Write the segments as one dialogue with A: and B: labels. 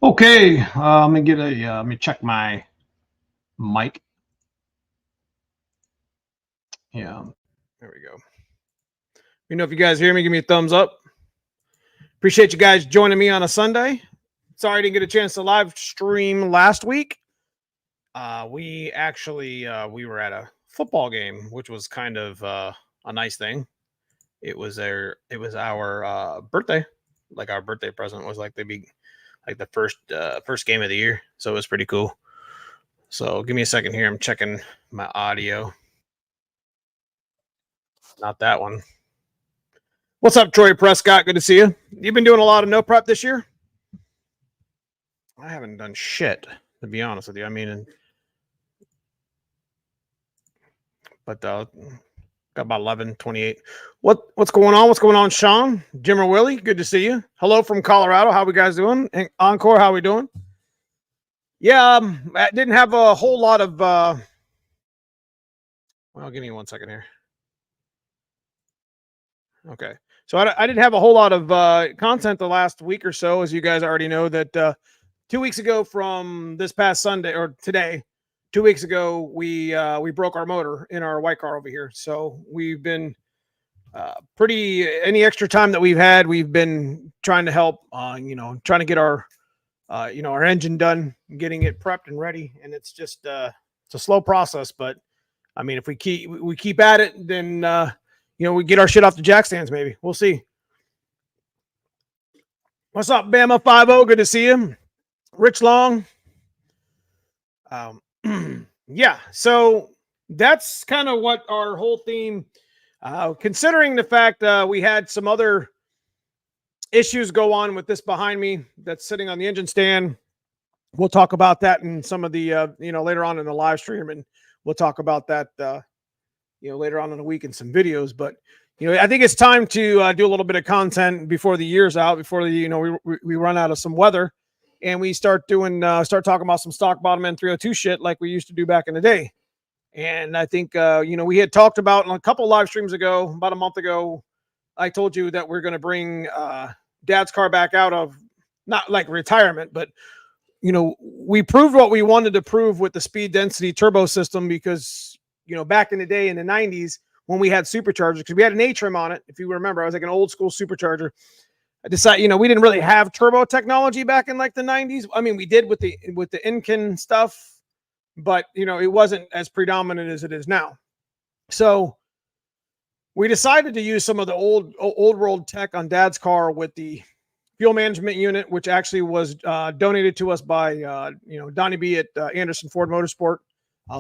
A: Okay, let me get a let me check my mic. Yeah,
B: There we go. You know, if you guys hear me, give me a thumbs up. Appreciate you guys joining me on a Sunday. Sorry I didn't get a chance to live stream last week. We actually we were at a football game, which was kind of a nice thing. It was our birthday. Like our birthday present was like the first game of the year. So it was pretty cool. So give me a second here. I'm checking my audio. Not that one. What's up, Troy Prescott? Good to see you. You've been doing a lot of no prep this year? I haven't done shit, to be honest with you. I mean, but got about 11:28. What's going on? What's going on, Sean? Jim or Willie? Good to see you. Hello from Colorado. How we guys doing? And Encore, how we doing? Yeah, I didn't have a whole lot of. Well, give me 1 second here. Okay, so I didn't have a whole lot of content the last week or so, as you guys already know. That 2 weeks ago from this past Sunday or today, 2 weeks ago we broke our motor in our white car over here. So we've been pretty any extra time that we've had, we've been trying to help. Trying to get our our engine done, getting it prepped and ready, and it's just it's a slow process. But I mean, if we keep at it, then we get our shit off the jack stands. Maybe we'll see. What's up, Bama 50? Good to see you, Rich Long. Yeah, so that's kind of what our whole theme. Considering the fact we had some other issues go on with this behind me that's sitting on the engine stand. We'll talk about that in some of the later on in the live stream, and we'll talk about that later on in the week in some videos. But I think it's time to do a little bit of content before the year's out, before we run out of some weather, and we start talking about some stock bottom end 302 shit like we used to do back in the day. And I think we had talked about in a couple live streams ago, about a month ago, I told you that we're going to bring Dad's car back out of not like retirement, but we proved what we wanted to prove with the speed density turbo system, because back in the day in the 90s when we had superchargers, because we had an A-trim on it, if you remember, I was like an old school supercharger. I decided, we didn't really have turbo technology back in like the 90s. I mean, we did with the Inkin stuff, but it wasn't as predominant as it is now. So we decided to use some of the old world tech on Dad's car with the fuel management unit, which actually was donated to us by Donnie B at Anderson Ford Motorsport.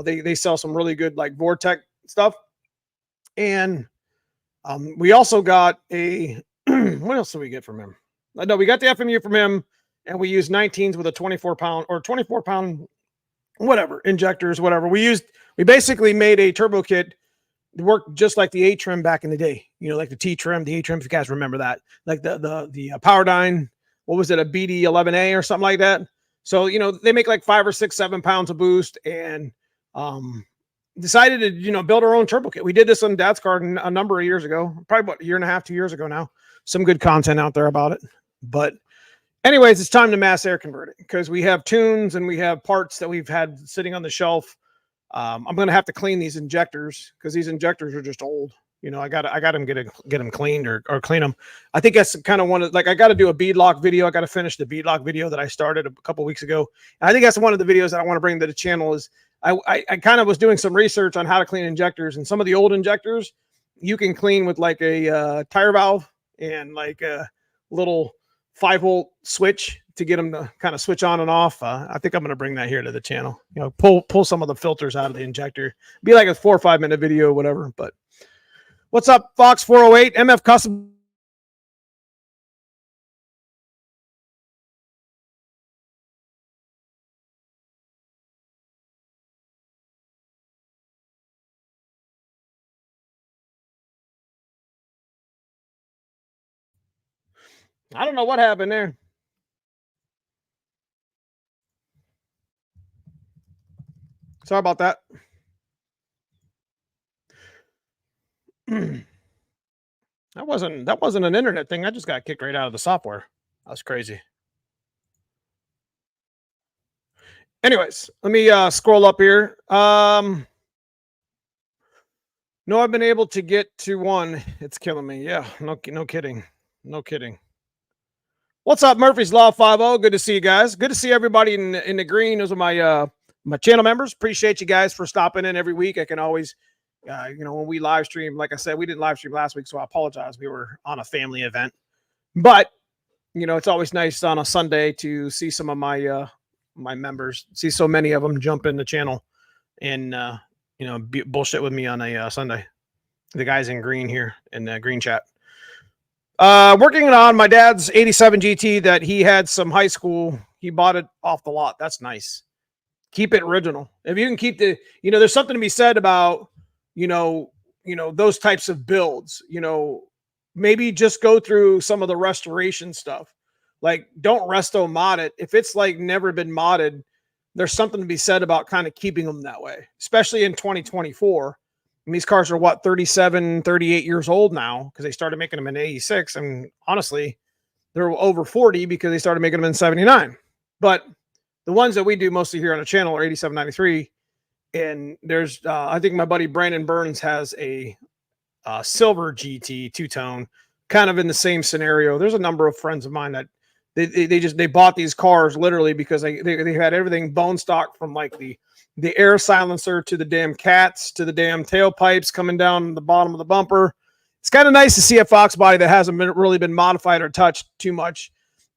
B: They sell some really good like Vortec stuff, and we also got a what else did we get from him? No, we got the FMU from him, and we used 19s with a 24-pound or 24-pound whatever injectors, whatever we basically made a turbo kit. It worked just like the A-trim back in the day, like the T-trim, the A-trim, if you guys remember that, like the Powerdyne, what was it, a BD11A or something like that. So, they make like 5 or 6, 7 pounds of boost, and decided to, build our own turbo kit. We did this on Dad's car a number of years ago, probably about a year and a half, 2 years ago now. Some good content out there about it. But anyways, it's time to mass air convert it, because we have tunes and we have parts that we've had sitting on the shelf. I'm going to have to clean these injectors, because these injectors are just old. I got to get them cleaned or clean them. I think that's kind of one of, like, I got to do a beadlock video. I got to finish the beadlock video that I started a couple weeks ago. And I think that's one of the videos that I want to bring to the channel. Is I kind of was doing some research on how to clean injectors, and some of the old injectors you can clean with like a tire valve and like a little 5-volt switch to get them to kind of switch on and off. I think I'm going to bring that here to the channel. Pull some of the filters out of the injector. Be like a 4 or 5 minute video or whatever. But what's up, Fox 408 MF Custom? I don't know what happened there. Sorry about that. That wasn't an internet thing. I just got kicked right out of the software. That's crazy. Anyways, let me scroll up here. No, I've been able to get to one. It's killing me. Yeah, no kidding. No kidding. What's up, Murphy's Law 50? Good to see you guys. Good to see everybody in the green. Those are my channel members. Appreciate you guys for stopping in every week. I can always, when we live stream, like I said, we didn't live stream last week, so I apologize. We were on a family event, but it's always nice on a Sunday to see some of my my members, see so many of them jump in the channel and bullshit with me on a Sunday. The guys in green here in the green chat. Working on my dad's 87 GT that he had some high school. He bought it off the lot. That's nice. Keep it original. If you can keep there's something to be said about, those types of builds, maybe just go through some of the restoration stuff. Like, don't resto mod it. If it's like never been modded, there's something to be said about kind of keeping them that way, especially in 2024. And these cars are 37, 38 years old now because they started making them in 86. And honestly, they're over 40 because they started making them in 79. But the ones that we do mostly here on the channel are 87, 93. And there's, I think my buddy Brandon Burns has a silver GT two-tone, kind of in the same scenario. There's a number of friends of mine that they bought these cars literally because they had everything bone stock, from like the air silencer to the damn cats to the damn tailpipes coming down the bottom of the bumper. It's kind of nice to see a Fox body that hasn't really been modified or touched too much.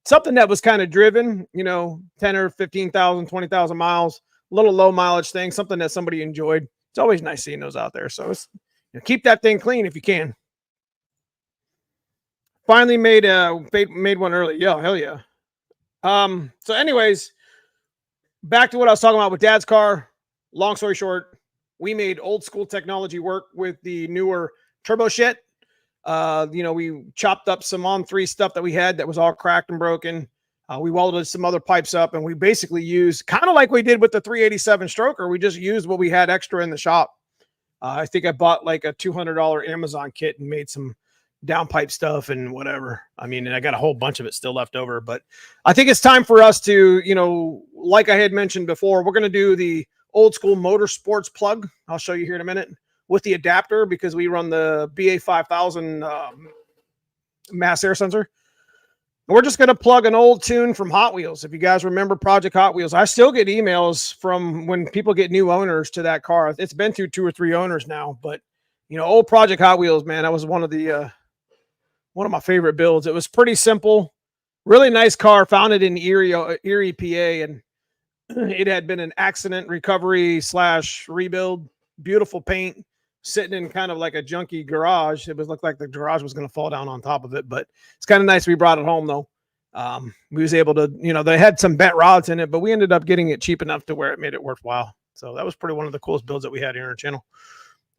B: Something that was kind of driven, 10 or 15,000, 20,000 miles, a little low mileage thing, something that somebody enjoyed. It's always nice seeing those out there. So it's, keep that thing clean if you can. Finally made one early. Yeah, hell yeah. So anyways, back to what I was talking about with Dad's car. Long story short, we made old school technology work with the newer turbo shit. We chopped up some on-3 stuff that we had that was all cracked and broken. We welded some other pipes up, and we basically used, kind of like we did with the 387 stroker, we just used what we had extra in the shop. I think I bought like a $200 Amazon kit and made some downpipe stuff and whatever. I mean, and I got a whole bunch of it still left over, but I think it's time for us to, like I had mentioned before, we're going to do the old school motorsports plug. I'll show you here in a minute with the adapter, because we run the BA 5000 mass air sensor. And we're just going to plug an old tune from Hot Wheels. If you guys remember Project Hot Wheels, I still get emails from when people get new owners to that car. It's been through 2 or 3 owners now, but old Project Hot Wheels, man, that was one of my favorite builds. It was pretty simple, really nice car. Found it in Erie, PA, and it had been an accident recovery / rebuild. Beautiful paint, sitting in kind of like a junky garage. It looked like the garage was going to fall down on top of it, but it's kind of nice. We brought it home though. We was able to, they had some bent rods in it, but we ended up getting it cheap enough to where it made it worthwhile. So that was pretty one of the coolest builds that we had here on our channel,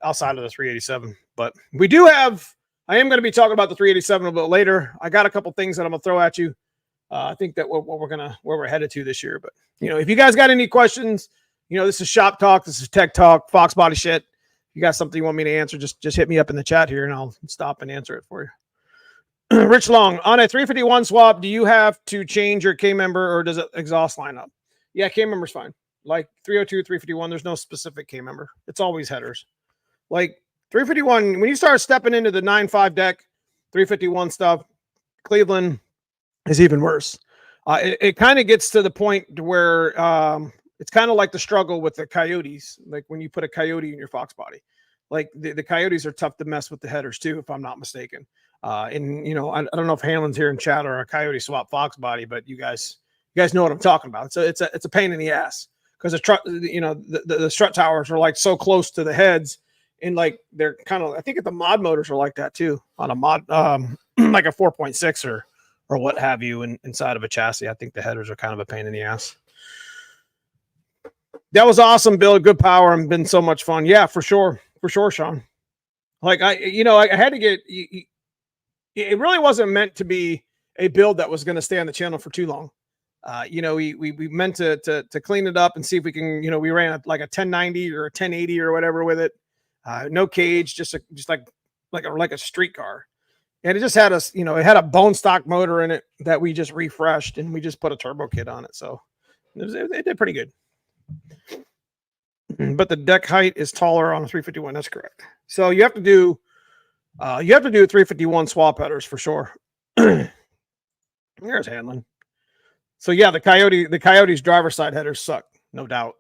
B: outside of the 387. But we do have, I am going to be talking about the 387 a bit later. I got a couple things that I'm going to throw at you. I think that where we're headed to this year. But, if you guys got any questions, this is shop talk. This is tech talk, Fox body shit. If you got something you want me to answer, just hit me up in the chat here and I'll stop and answer it for you. Rich Long, on a 351 swap, do you have to change your K member or does it exhaust line up? Yeah, K member's fine. Like 302, 351, there's no specific K member. It's always headers. Like 351, when you start stepping into the 9.5 deck, 351 stuff, Cleveland is even worse. It kind of gets to the point where it's kind of like the struggle with the Coyotes. Like when you put a Coyote in your Fox body, like the Coyotes are tough to mess with the headers too, if I'm not mistaken. I don't know if Hanlon's here in chat or a Coyote swap Fox body, but you guys know what I'm talking about. So it's a pain in the ass because the strut towers are like so close to the heads. And like they're kind of, I think the mod motors are like that too, on a mod like a 4.6 or what have you inside of a chassis. I think the headers are kind of a pain in the ass. That was awesome, Bill. Good power and been so much fun. Yeah, for sure, Sean. Like I had to get. It really wasn't meant to be a build that was going to stay on the channel for too long. We meant to clean it up and see if we can. We ran like a 1090 or a 1080 or whatever with it. No cage, just like a street car. And it just had it had a bone stock motor in it that we just refreshed and we just put a turbo kit on it. So it did pretty good. But the deck height is taller on a 351. That's correct. So you have to do 351 swap headers for sure. There's Hanlon. So yeah, the Coyote's driver's side headers suck, no doubt.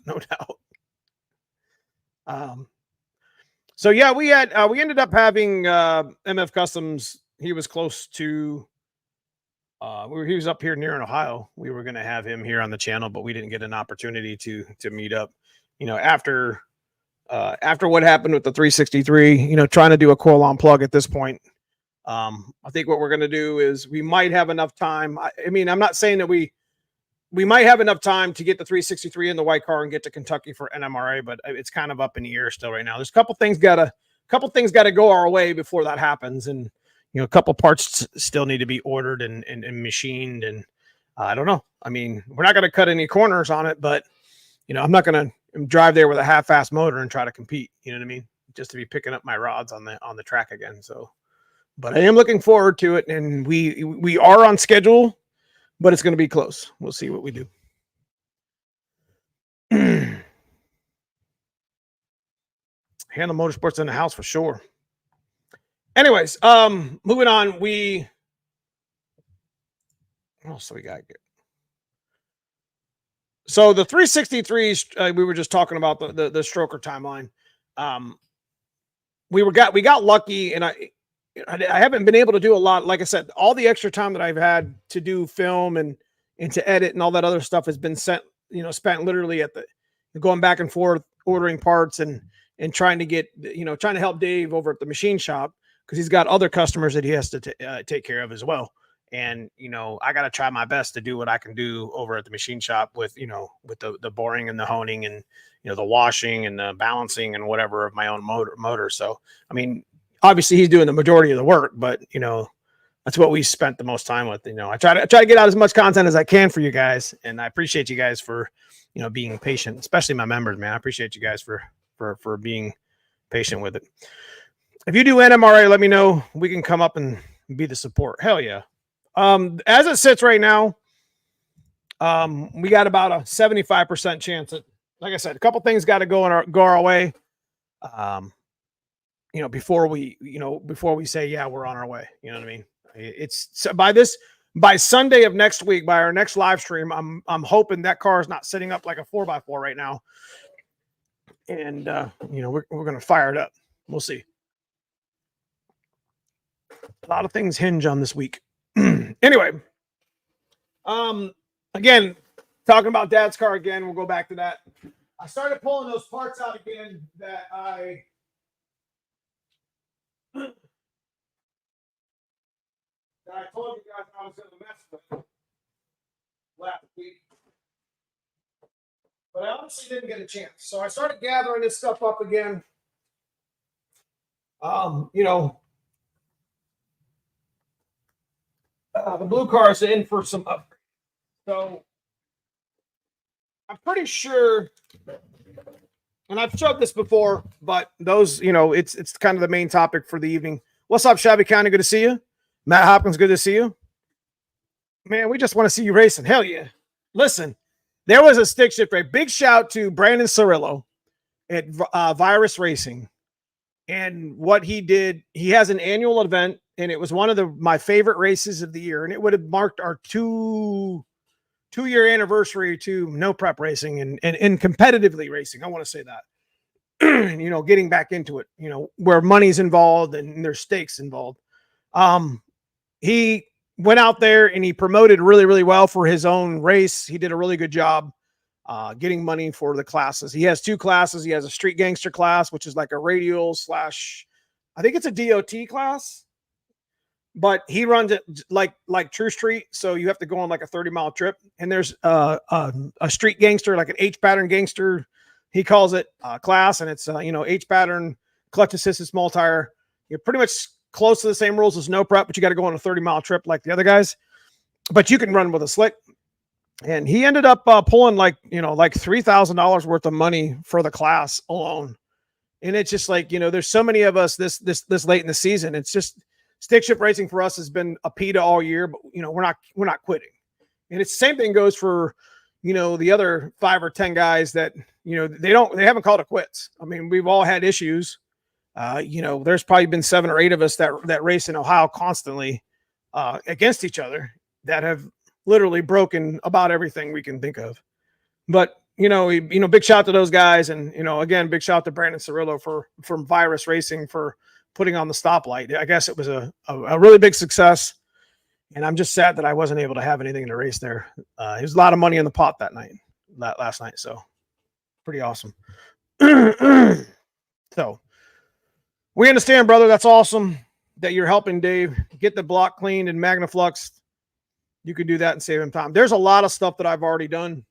B: No doubt. So yeah, we ended up having MF Customs. He was close to he was up here near in Ohio. We were going to have him here on the channel, but we didn't get an opportunity to meet up. After what happened with the 363, trying to do a coil on plug at this point. I think what we're going to do is we might have enough time. I mean, I'm not saying that we might have enough time to get the 363 in the white car and get to Kentucky for NMRA, but it's kind of up in the air still right now. There's a couple things got to go our way before that happens. And, a couple parts still need to be ordered and machined. And I don't know. I mean, we're not going to cut any corners on it, but I'm not going to drive there with a half-assed motor and try to compete. You know what I mean? Just to be picking up my rods on the track again. So, but I am looking forward to it. And we are on schedule, but it's going to be close. We'll see what we do. Handle Motorsports in the house for sure. Anyways, moving on. What else do we got? So the 363s, we were just talking about the stroker timeline. We got lucky, and I haven't been able to do a lot. Like I said, all the extra time that I've had to do film and to edit and all that other stuff has been spent literally at going back and forth, ordering parts and trying to get, trying to help Dave over at the machine shop, because he's got other customers that he has to take care of as well. And, I got to try my best to do what I can do over at the machine shop with the boring and the honing and, the washing and the balancing and whatever of my own motor. So, I mean, obviously he's doing the majority of the work, but, that's what we spent the most time with. I try to get out as much content as I can for you guys. And I appreciate you guys for, being patient, especially my members, man. I appreciate you guys for being patient with it. If you do NMRA, let me know. We can come up and be the support. Hell yeah. As it sits right now, we got about a 75% chance that, like I said, a couple things got to go our way. Before we say, yeah, we're on our way. You know what I mean? It's so by Sunday of next week, by our next live stream, I'm hoping that car is not sitting up like a 4x4 right now. And, we're going to fire it up. We'll see. A lot of things hinge on this week. Anyway, again, talking about Dad's car again, we'll go back to that. I started pulling those parts out again that I told you guys I was going to mess with last week. But I honestly didn't get a chance. So I started gathering this stuff up again. The blue car is in for some upgrade. So I'm pretty sure, and I've showed this before, but those, it's kind of the main topic for the evening. What's up, Shabby County? Good to see you. Matt Hopkins, good to see you. Man, we just want to see you racing. Hell yeah. Listen, there was a stick shift race. Big shout to Brandon Cirillo at Virus Racing. And what he did, he has an annual event, and it was one of my favorite races of the year. And it would have marked our two-year anniversary to no prep racing and competitively racing. I want to say that, getting back into it, where money's involved and there's stakes involved. He went out there and he promoted really, really well for his own race. He did a really good job getting money for the classes. He has two classes. He has a street gangster class, which is like a radial / I think it's a DOT class, but he runs it like True Street. So you have to go on like a 30-mile trip. And there's a street gangster, like an H pattern gangster, he calls it, class. And it's H pattern, clutch assisted small tire. You're pretty much close to the same rules as no prep, but you got to go on a 30-mile trip like the other guys. But you can run with a slick. And he ended up pulling like $3,000 worth of money for the class alone. And it's just like, there's so many of us this late in the season. It's just stick shift racing for us has been a PETA all year, but we're not quitting. And it's the same thing goes for, you know, the other 5 or 10 guys that, you know, they haven't called it quits. I mean, we've all had issues. You know, there's probably been 7 or 8 of us that race in Ohio constantly against each other that have literally broken about everything we can think of. But you know, big shout out to those guys, and you know, again, big shout out to Brandon Cirillo from Virus Racing for putting on the stoplight. I guess it was a really big success, and I'm just sad that I wasn't able to have anything in the race there. It was a lot of money in the pot last night, so pretty awesome. So we understand, brother. That's awesome that you're helping Dave get the block cleaned and Magnaflux. You could do that and save him time. There's a lot of stuff that I've already done.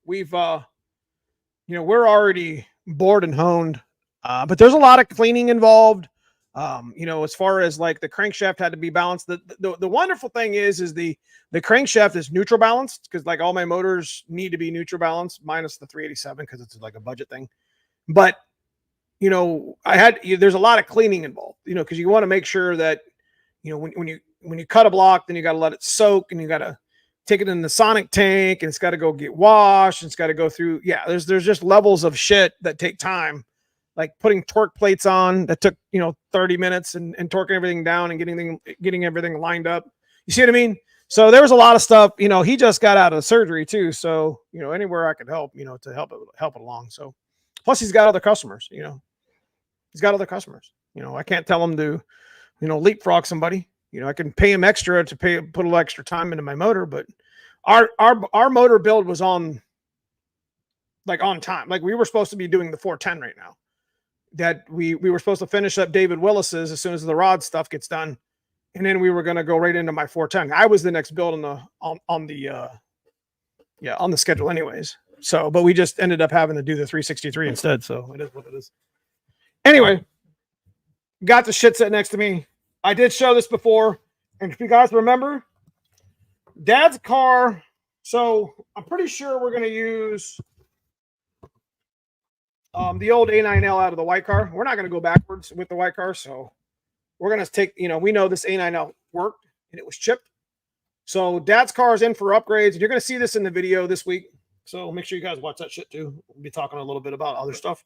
B: We've, you know, we're already bored and honed, but there's a lot of cleaning involved. You know, as far as like the crankshaft had to be balanced. The wonderful thing is the crankshaft is neutral balanced, because like all my motors need to be neutral balanced minus the 387 because it's like a budget thing. But you know, there's a lot of cleaning involved, you know, because you want to make sure that, you know, when you cut a block, then you got to let it soak, and you got to take it in the sonic tank, and it's got to go get washed, and it's got to go through. Yeah, there's just levels of shit that take time, like putting torque plates on that took, you know, 30 minutes and torquing everything down and getting everything lined up. You see what I mean? So there was a lot of stuff. You know, he just got out of surgery too, so you know, anywhere I could help, you know, to help it along. So plus he's got other customers, you know. He's got other customers. You know, I can't tell him to, you know, leapfrog somebody. You know, I can pay him extra to put a little extra time into my motor, but our motor build was on time. Like we were supposed to be doing the 410 right now. That we were supposed to finish up David Willis's as soon as the rod stuff gets done, and then we were going to go right into my 410. I was the next build on the schedule anyways. So, but we just ended up having to do the 363 instead. So it is what it is. Anyway, got the shit set next to me. I did show this before, and if you guys remember, Dad's car. So I'm pretty sure we're going to use the old A9L out of the white car. We're not going to go backwards with the white car, so we're going to take, you know, we know this A9L worked and it was chipped. So Dad's car is in for upgrades, and you're going to see this in the video this week. So make sure you guys watch that shit too. We'll be talking a little bit about other stuff.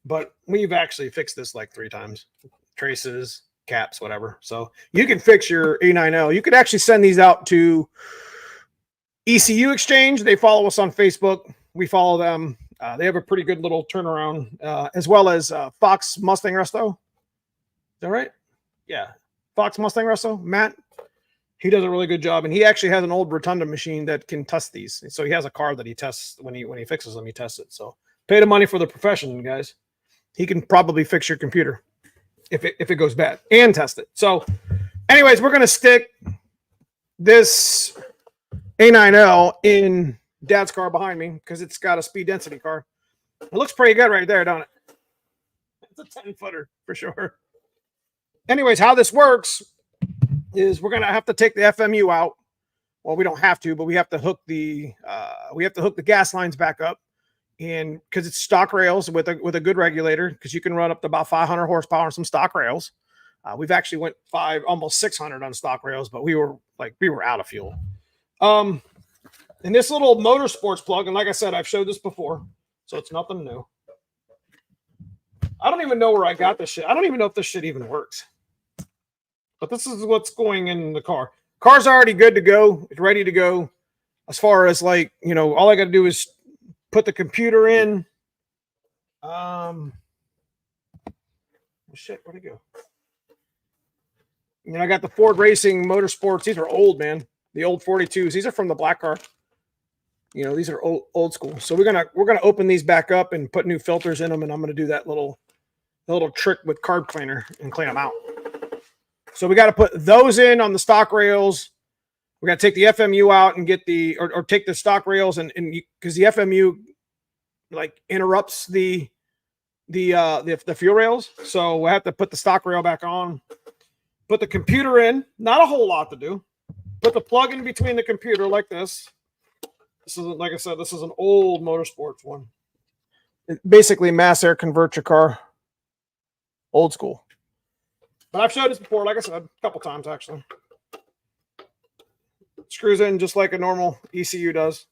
B: But we've actually fixed this like 3 times. Traces, caps, whatever. So you can fix your A9L. You could actually send these out to ECU Exchange. They follow us on Facebook. We follow them. They have a pretty good little turnaround, as well as Fox Mustang Resto. Is that right? Yeah. Fox Mustang Resto. Matt, he does a really good job. And he actually has an old Rotunda machine that can test these. So he has a car that he tests when he fixes them, he tests it. So pay the money for the profession, guys. He can probably fix your computer if it goes bad and test it. So anyways, we're going to stick this A9L in Dad's car behind me because it's got a speed density car. It looks pretty good right there, don't it? It's a 10-footer for sure. Anyways, how this works is we're going to have to take the FMU out. Well, we don't have to, but we have to hook the gas lines back up. And because it's stock rails with a good regulator, because you can run up to about 500 horsepower on some stock rails. We've actually went almost 600 on stock rails, but we were out of fuel. And this little motorsports plug, and like I said, I've showed this before, so it's nothing new. I don't even know where I got this shit. I don't even know if this shit even works. But this is what's going in the car. Car's already good to go. It's ready to go. As far as like, you know, all I got to do is put the computer in. Shit, where'd it go? You know, I got the Ford Racing Motorsports. These are old, man. The old 42s. These are from the black car. You know, these are old school. So we're gonna open these back up and put new filters in them, and I'm gonna do that little trick with carb cleaner and clean them out. So we got to put those in on the stock rails. We're going to take the FMU out and get or take the stock rails and because the FMU like interrupts the fuel rails. So we have to put the stock rail back on, put the computer in, not a whole lot to do. Put the plug in between the computer like this. This is, like I said, this is an old motorsports one. It basically mass air converts your car. Old school. But I've showed this before, like I said, a couple times actually. Screws in just like a normal ECU does.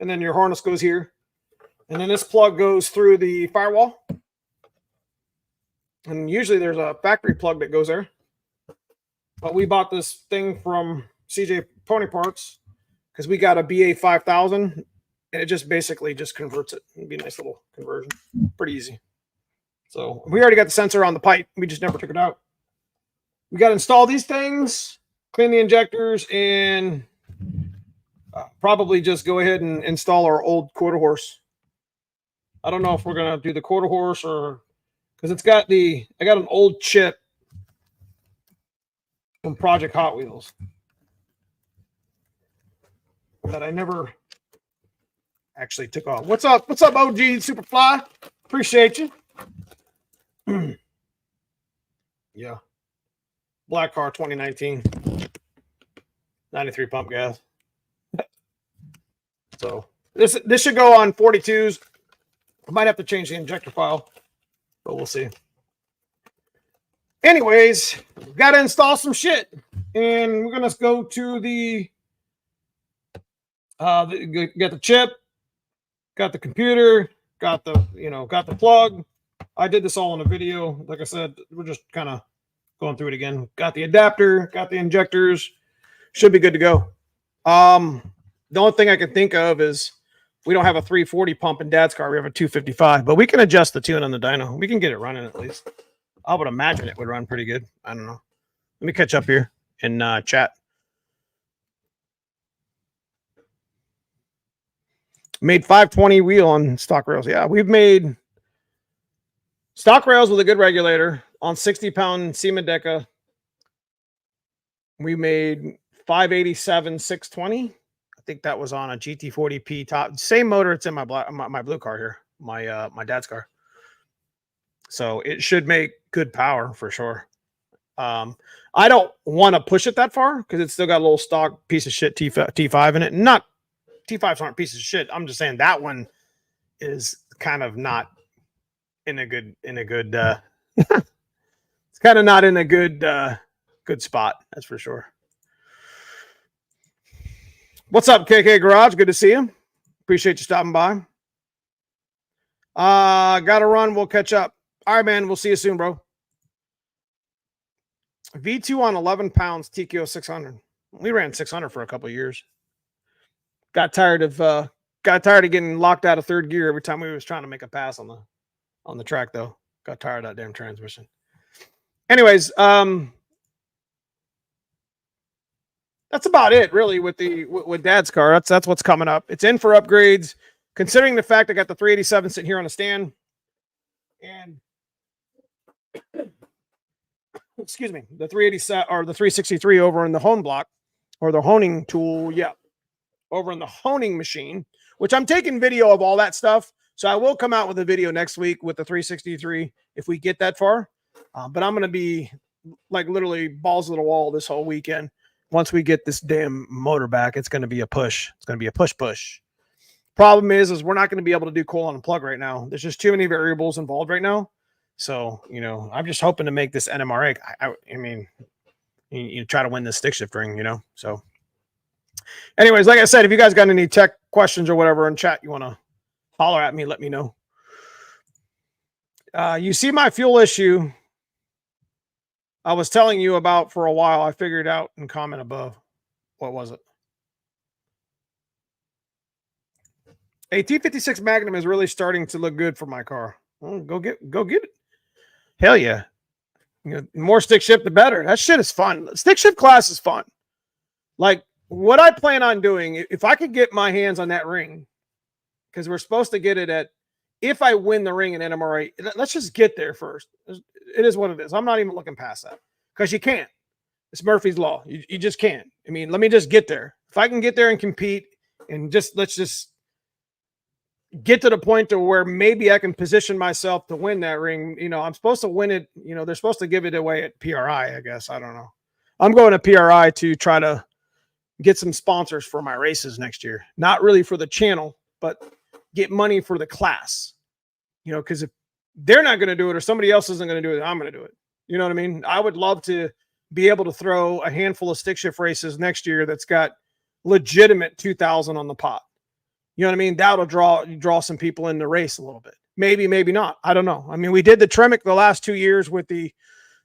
B: and then your harness goes here. And then this plug goes through the firewall. And usually there's a factory plug that goes there. But we bought this thing from CJ Pony Parts because we got a BA 5000, and it just basically just converts it. It'd be a nice little conversion. Pretty easy. So we already got the sensor on the pipe. We just never took it out. We got to install these things, clean the injectors, and probably just go ahead and install our old quarter horse. I don't know if we're going to do the quarter horse or because it's got I got an old chip from Project Hot Wheels that I never actually took off. What's up? What's up, OG Superfly? Appreciate you. Yeah. Black car 2019. 93 pump gas. So this should go on 42s. I might have to change the injector file, but we'll see. Anyways, got to install some shit, and we're gonna go to the got the chip, got the computer, got the plug. I did this all in a video. Like I said, we're just kind of going through it again. Got the adapter, got the injectors, should be good to go. The only thing I can think of is we don't have a 340 pump in Dad's car. We have a 255, but we can adjust the tune on the dyno. We can get it running at least. I would imagine it would run pretty good. I don't know. Let me catch up here and chat. Made 520 wheel on stock rails. Yeah, we've made stock rails with a good regulator on 60-pound SEMA Deca. We made 587 620. I think that was on a GT40P top. Same motor. It's in my blue car here. My dad's car. So it should make good power for sure. I don't want to push it that far because it's still got a little stock piece of shit T5 in it. Not T5s aren't pieces of shit. I'm just saying that one is kind of not in a good it's kind of not in a good spot, that's for sure. What's up, KK Garage? Good to see you. Appreciate you stopping by. Gotta run. We'll catch up. All right, man. We'll see you soon, bro. V2 on 11 pounds, TKO 600. We ran 600 for a couple of years. Got tired of getting locked out of third gear every time we was trying to make a pass on the track, though. Got tired of that damn transmission. Anyways, that's about it, really, with Dad's car. That's what's coming up. It's in for upgrades. Considering the fact I got the 387 sitting here on a stand, and excuse me, the 387 or the 363 over in the hone block or the honing tool, yeah, over in the honing machine, which I'm taking video of all that stuff. So I will come out with a video next week with the 363 if we get that far. But I'm going to be like literally balls to the wall this whole weekend. Once we get this damn motor back, it's going to be a push. It's going to be a push. Problem is we're not going to be able to do coil on a plug right now. There's just too many variables involved right now. So, I'm just hoping to make this NMRA. I mean, you try to win this stick shift ring, So anyways, like I said, if you guys got any tech questions or whatever in chat, you want to holler at me, let me know. You see my fuel issue I was telling you about for a while. I figured out in comment above. What was it? A T56 Magnum is really starting to look good for my car. Well, go get it. Hell yeah. More stick shift, the better. That shit is fun. Stick shift class is fun. Like what I plan on doing, if I could get my hands on that ring, because we're supposed to get it at, if I win the ring in NMRA, let's just get there first. It is what it is. I'm not even looking past that because you can't. It's Murphy's Law. You just can't. I mean, let me just get there. If I can get there and compete and let's just get to the point to where maybe I can position myself to win that ring. I'm supposed to win it. They're supposed to give it away at PRI, I guess. I don't know. I'm going to PRI to try to get some sponsors for my races next year. Not really for the channel, but get money for the class. Because if they're not going to do it or somebody else isn't going to do it, I'm going to do it. You know what I mean? I would love to be able to throw a handful of stick shift races next year that's got legitimate 2000 on the pot. You know what I mean? That'll draw some people in the race a little bit. Maybe, maybe not. I don't know. I mean, we did the Tremec the last 2 years with the,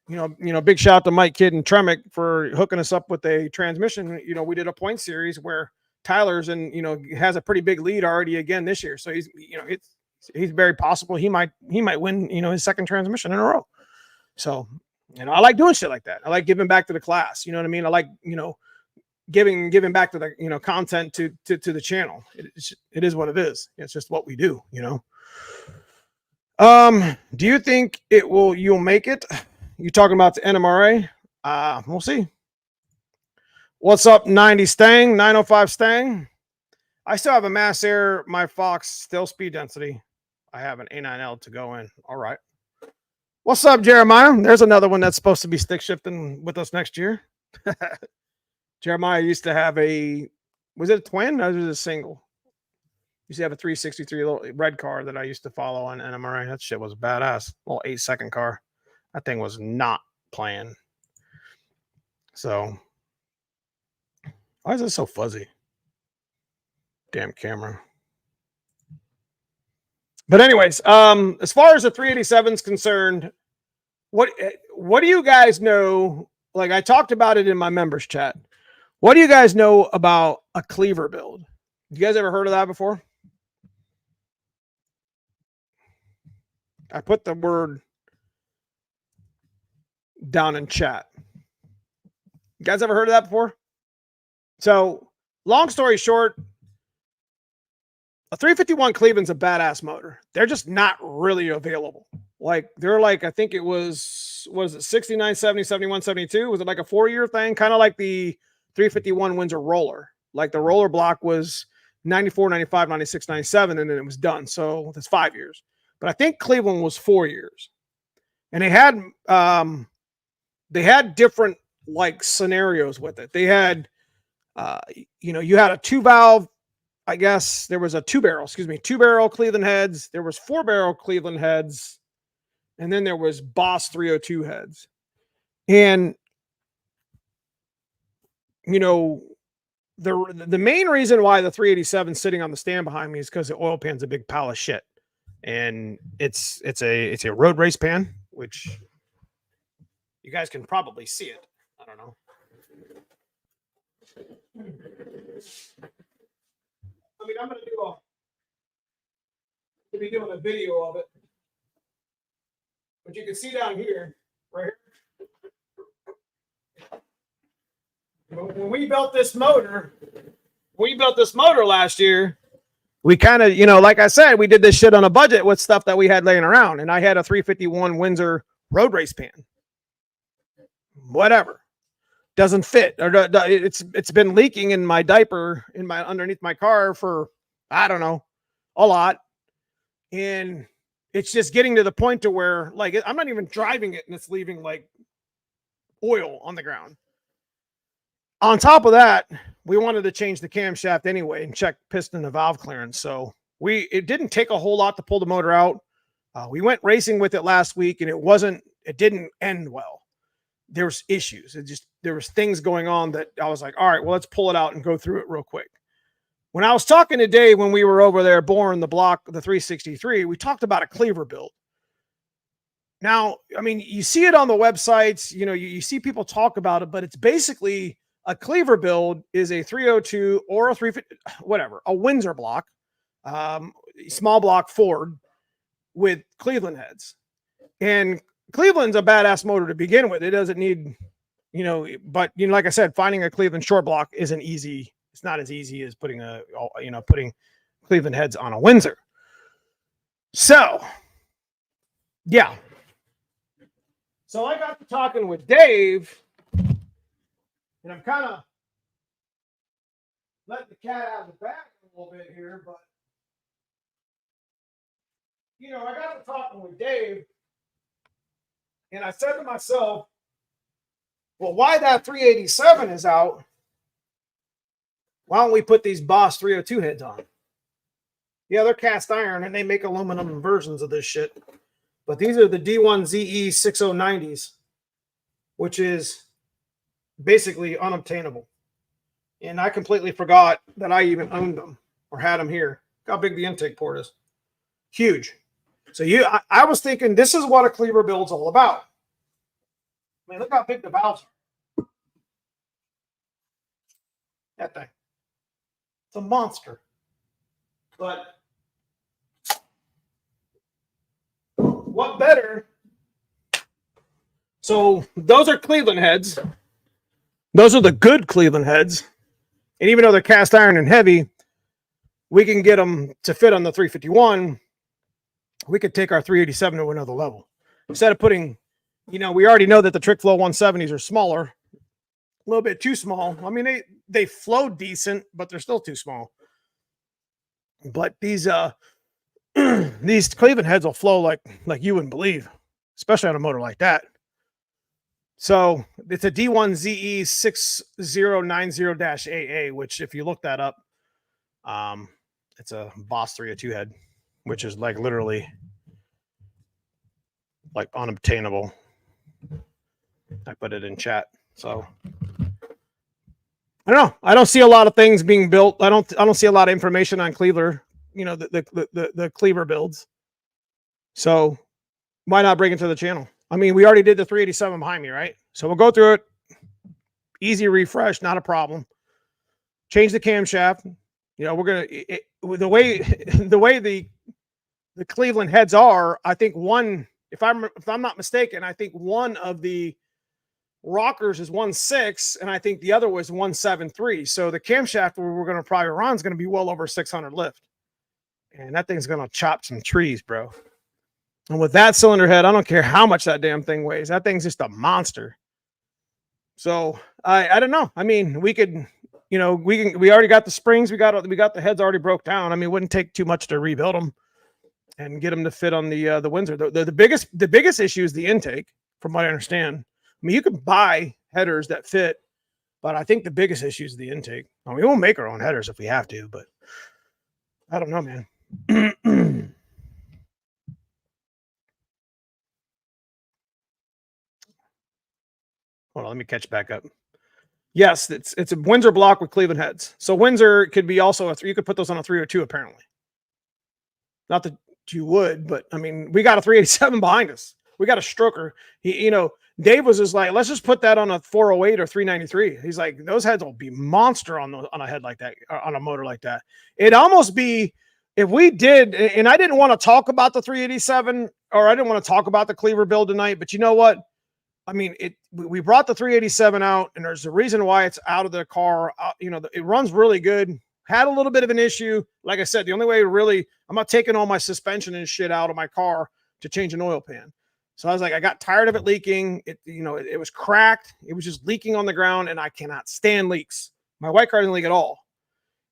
B: big shout out to Mike Kidd and Tremec for hooking us up with a transmission. We did a point series where Tyler's has a pretty big lead already again this year. So he's very possible he might win, his second transmission in a row. So, I like doing shit like that. I like giving back to the class. You know what I mean? I like, giving back to the, content to the channel. It is what it is. It's just what we do, Do you think you'll make it? You talking about the NMRA? We'll see. What's up, 90 Stang, 905 Stang? I still have a Mass Air, my Fox, still speed density. I have an A9L to go in. All right. What's up, Jeremiah? There's another one that's supposed to be stick shifting with us next year. Jeremiah used to have was it a twin or was it a single? Used to have a 363 little red car that I used to follow on NMRA. That shit was badass. Little 8-second car. That thing was not playing. So, why is it so fuzzy? Damn camera. But anyways, as far as the 387 is concerned, what do you guys know? Like I talked about it in my members chat. What do you guys know about a Cleaver build? You guys ever heard of that before? I put the word down in chat. You guys ever heard of that before? So, long story short, a 351 Cleveland's a badass motor. They're just not really available. Like, they're like, I think it was, what is it, 69, 70, 71, 72? Was it like a 4-year thing? Kind of like the 351 Windsor roller. Like the roller block was 94, 95, 96, 97, and then it was done. So that's 5 years. But I think Cleveland was 4 years. And they had different like scenarios with it. They had, you had a 2-valve, I guess there was a 2-barrel Cleveland heads. There was 4-barrel Cleveland heads. And then there was Boss 302 heads. And, the main reason why the 387 is sitting on the stand behind me is because the oil pan's a big pile of shit. And it's a road race pan, which you guys can probably see it. I don't know. I mean, I'm going to be doing a video of it. But you can see down here, right here. When we built this motor last year, we kind of, like I said, we did this shit on a budget with stuff that we had laying around. And I had a 351 Windsor road race pan. Whatever. Doesn't fit. Or it's been leaking in my diaper underneath my car for, I don't know, a lot. And it's just getting to the point to where, like, I'm not even driving it and it's leaving like oil on the ground. On top of that, we wanted to change the camshaft anyway and check piston and valve clearance. So it didn't take a whole lot to pull the motor out. We went racing with it last week and it didn't end well. There was issues. There was things going on that I was like, all right, well, let's pull it out and go through it real quick. When I was talking to Dave, when we were over there boring the block, the 363, we talked about a Cleaver build. Now, I mean, you see it on the websites, you see people talk about it, but it's basically a Cleaver build is a 302 or a 350, whatever, a Windsor block, small block Ford with Cleveland heads. And Cleveland's a badass motor to begin with. It doesn't need, but like I said, finding a Cleveland short block isn't easy. It's not as easy as putting Cleveland heads on a Windsor. So, yeah. So I got to talking with Dave, and I'm kind of letting the cat out of the bag a little bit here, but, I got to talking with Dave, and I said to myself, well, why that 387 is out, why don't we put these Boss 302 heads on? Yeah, they're cast iron, and they make aluminum versions of this shit. But these are the D1ZE 6090s, which is basically unobtainable. And I completely forgot that I even owned them or had them here. Look how big the intake port is. Huge. So I was thinking this is what a Cleaver build's all about. I mean, look how big the valves are. That thing. It's a monster. But what better? So those are Cleveland heads. Those are the good Cleveland heads. And even though they're cast iron and heavy, we can get them to fit on the 351. We could take our 387 to another level. Instead of putting, we already know that the Trick Flow 170s are smaller, a little bit too small. I mean, they flow decent, but they're still too small. But these these Cleveland heads will flow like you wouldn't believe, especially on a motor like that. So it's a D1ZE 6090-AA, which if you look that up, it's a Boss 302 head, which is like literally like unobtainable. I put it in chat. So I don't know. I don't see a lot of things being built. I don't see a lot of information on Cleaver, the Cleaver builds. So why not bring it to the channel? I mean, we already did the 387 behind me, right? So we'll go through it. Easy refresh, not a problem. Change the camshaft. We're gonna the way the Cleveland heads are. I think one, if I'm not mistaken, I think one of the rockers is 1.6, and I think the other was 1.73. So the camshaft we're going to probably run is going to be well over 600 lift, and that thing's going to chop some trees, bro. And with that cylinder head, I don't care how much that damn thing weighs. That thing's just a monster. So I don't know. I mean, we could, we already got the springs. We got the heads already broke down. I mean, it wouldn't take too much to rebuild them and get them to fit on the Windsor. The biggest issue is the intake, from what I understand. I mean, you can buy headers that fit, but I think the biggest issue is the intake. I mean, we won't make our own headers if we have to, but I don't know, man. Hold on, let me catch back up. Yes, it's a Windsor block with Cleveland heads. So Windsor could be also you could put those on a 302 apparently. Not that you would, but I mean, we got a 387 behind us. We got a stroker. Dave was just like, let's just put that on a 408 or 393. He's like, those heads will be monster on a head like that, on a motor like that. It'd almost be, if we did, and I didn't want to talk about the 387, or I didn't want to talk about the Cleaver build tonight, but you know what? I mean, we brought the 387 out, and there's a reason why it's out of the car. It runs really good. Had a little bit of an issue. Like I said, the only way I'm not taking all my suspension and shit out of my car to change an oil pan. So I was like, I got tired of it leaking. It was cracked. It was just leaking on the ground, and I cannot stand leaks. My white car didn't leak at all.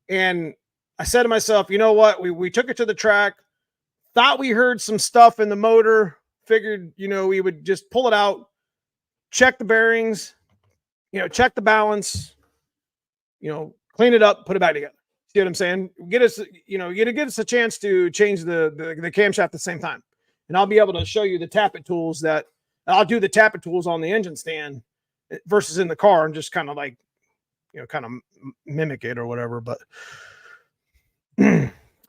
B: And I said to myself, you know what? We took it to the track, thought we heard some stuff in the motor, figured, we would just pull it out, check the bearings, check the balance, clean it up, put it back together. See what I'm saying? Get us a chance to change the camshaft at the same time. And I'll be able to show you the tappet tools that I'll do the tappet tools on the engine stand versus in the car, and just kind of like, kind of mimic it or whatever. But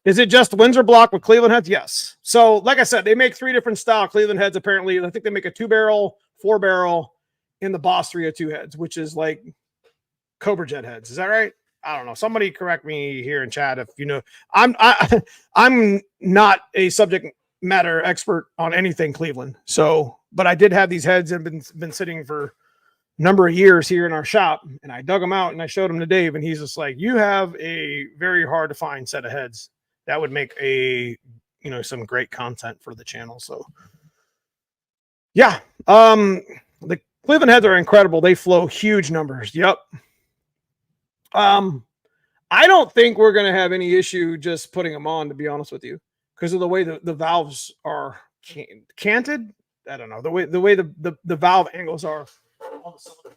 B: is it just Windsor block with Cleveland heads? Yes. So like I said, they make 3 different style Cleveland heads. Apparently, I think they make a 2-barrel, 4-barrel in the Boss 302 heads, which is like Cobra Jet heads. Is that right? I don't know. Somebody correct me here in chat if you know. I'm not a subject matter expert on anything Cleveland. So, but I did have these heads and been sitting for a number of years here in our shop, and I dug them out and I showed them to Dave, and he's just like, you have a very hard to find set of heads that would make some great content for the channel. So yeah, the Cleveland heads are incredible. They flow huge numbers. Yep. I don't think we're going to have any issue just putting them on, to be honest with you, because of the way the valves are canted. I don't know, the way the valve angles are on the cylinder.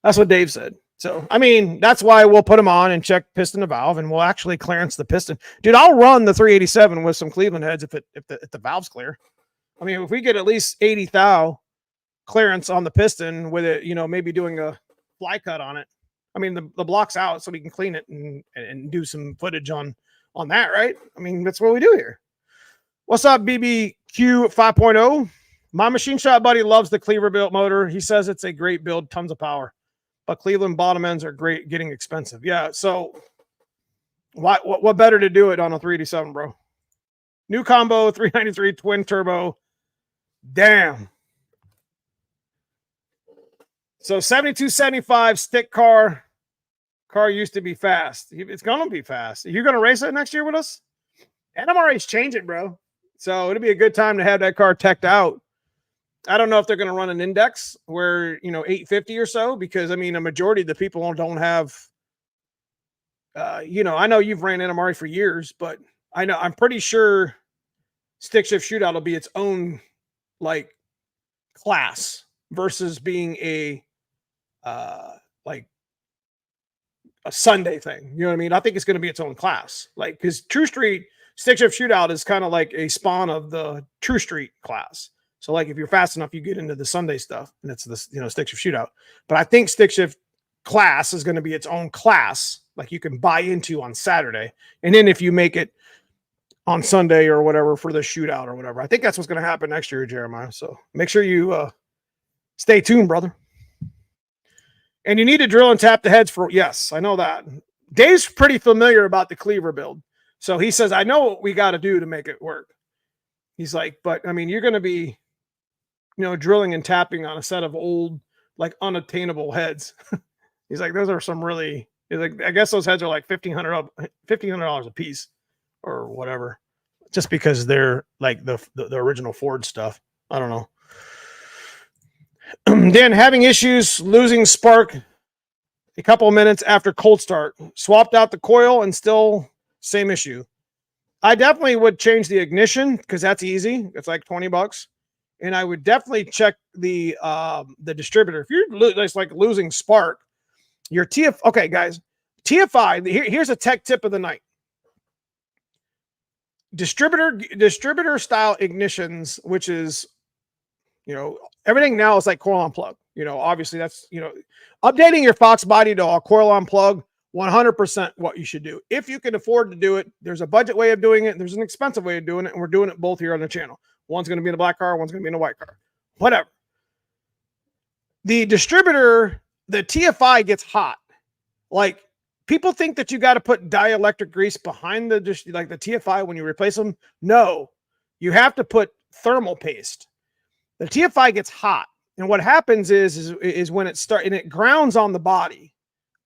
B: That's what Dave said. So, I mean, that's why we'll put them on and check piston to valve, and we'll actually clearance the piston. Dude, I'll run the 387 with some Cleveland heads if the valve's clear. I mean, if we get at least 80 thou clearance on the piston with it, maybe doing a fly cut on it. I mean, the block's out, so we can clean it and do some footage on on that, right? I mean, that's what we do here. What's up, BBQ 5.0? My machine shop buddy loves the Cleaver built motor. He says it's a great build, tons of power, but Cleveland bottom ends are great, getting expensive. Yeah, so what better to do it on a 387, bro? New combo, 393 twin turbo. Damn. So 7275 stick car. Car used to be fast. It's going to be fast. You're going to race it next year with us? NMRA's changing, bro. So it'll be a good time to have that car teched out. I don't know if they're going to run an index where, 850 or so, because, I mean, a majority of the people don't have, I know you've ran NMRA for years, but I'm pretty sure stick shift shootout will be its own, like, class versus being a Sunday thing. You know what I mean? I think it's going to be its own class. Like, because True Street stick shift shootout is kind of like a spawn of the True Street class. So, like, if you're fast enough, you get into the Sunday stuff, and it's this, stick shift shootout. But I think stick shift class is going to be its own class, like you can buy into on Saturday, and then if you make it on Sunday or whatever for the shootout or whatever, I think that's what's going to happen next year, Jeremiah. So make sure you stay tuned, brother. And you need to drill and tap the heads for, yes, I know that. Dave's pretty familiar about the Cleaver build. So he says, I know what we got to do to make it work. He's like, but I mean, you're going to be, drilling and tapping on a set of old, like, unattainable heads. He's like, those are some really, he's like, I guess those heads are like $1,500 a piece or whatever, just because they're like the original Ford stuff. I don't know. Then having issues losing spark a couple of minutes after cold start. Swapped out the coil and still same issue. I definitely would change the ignition because that's easy. It's like $20. And I would definitely check the distributor. If you're just like losing spark, your okay, guys, TFI, here's a tech tip of the night. Distributor style ignitions, which is, everything now is like coil on plug. Obviously that's, updating your Fox body to a coil on plug, 100% what you should do. If you can afford to do it, there's a budget way of doing it. There's an expensive way of doing it. And we're doing it both here on the channel. One's going to be in a black car. One's going to be in a white car, whatever. The distributor, the TFI gets hot. Like, people think that you got to put dielectric grease behind the TFI when you replace them. No, you have to put thermal paste. The TFI gets hot. And what happens is when it starts, and it grounds on the body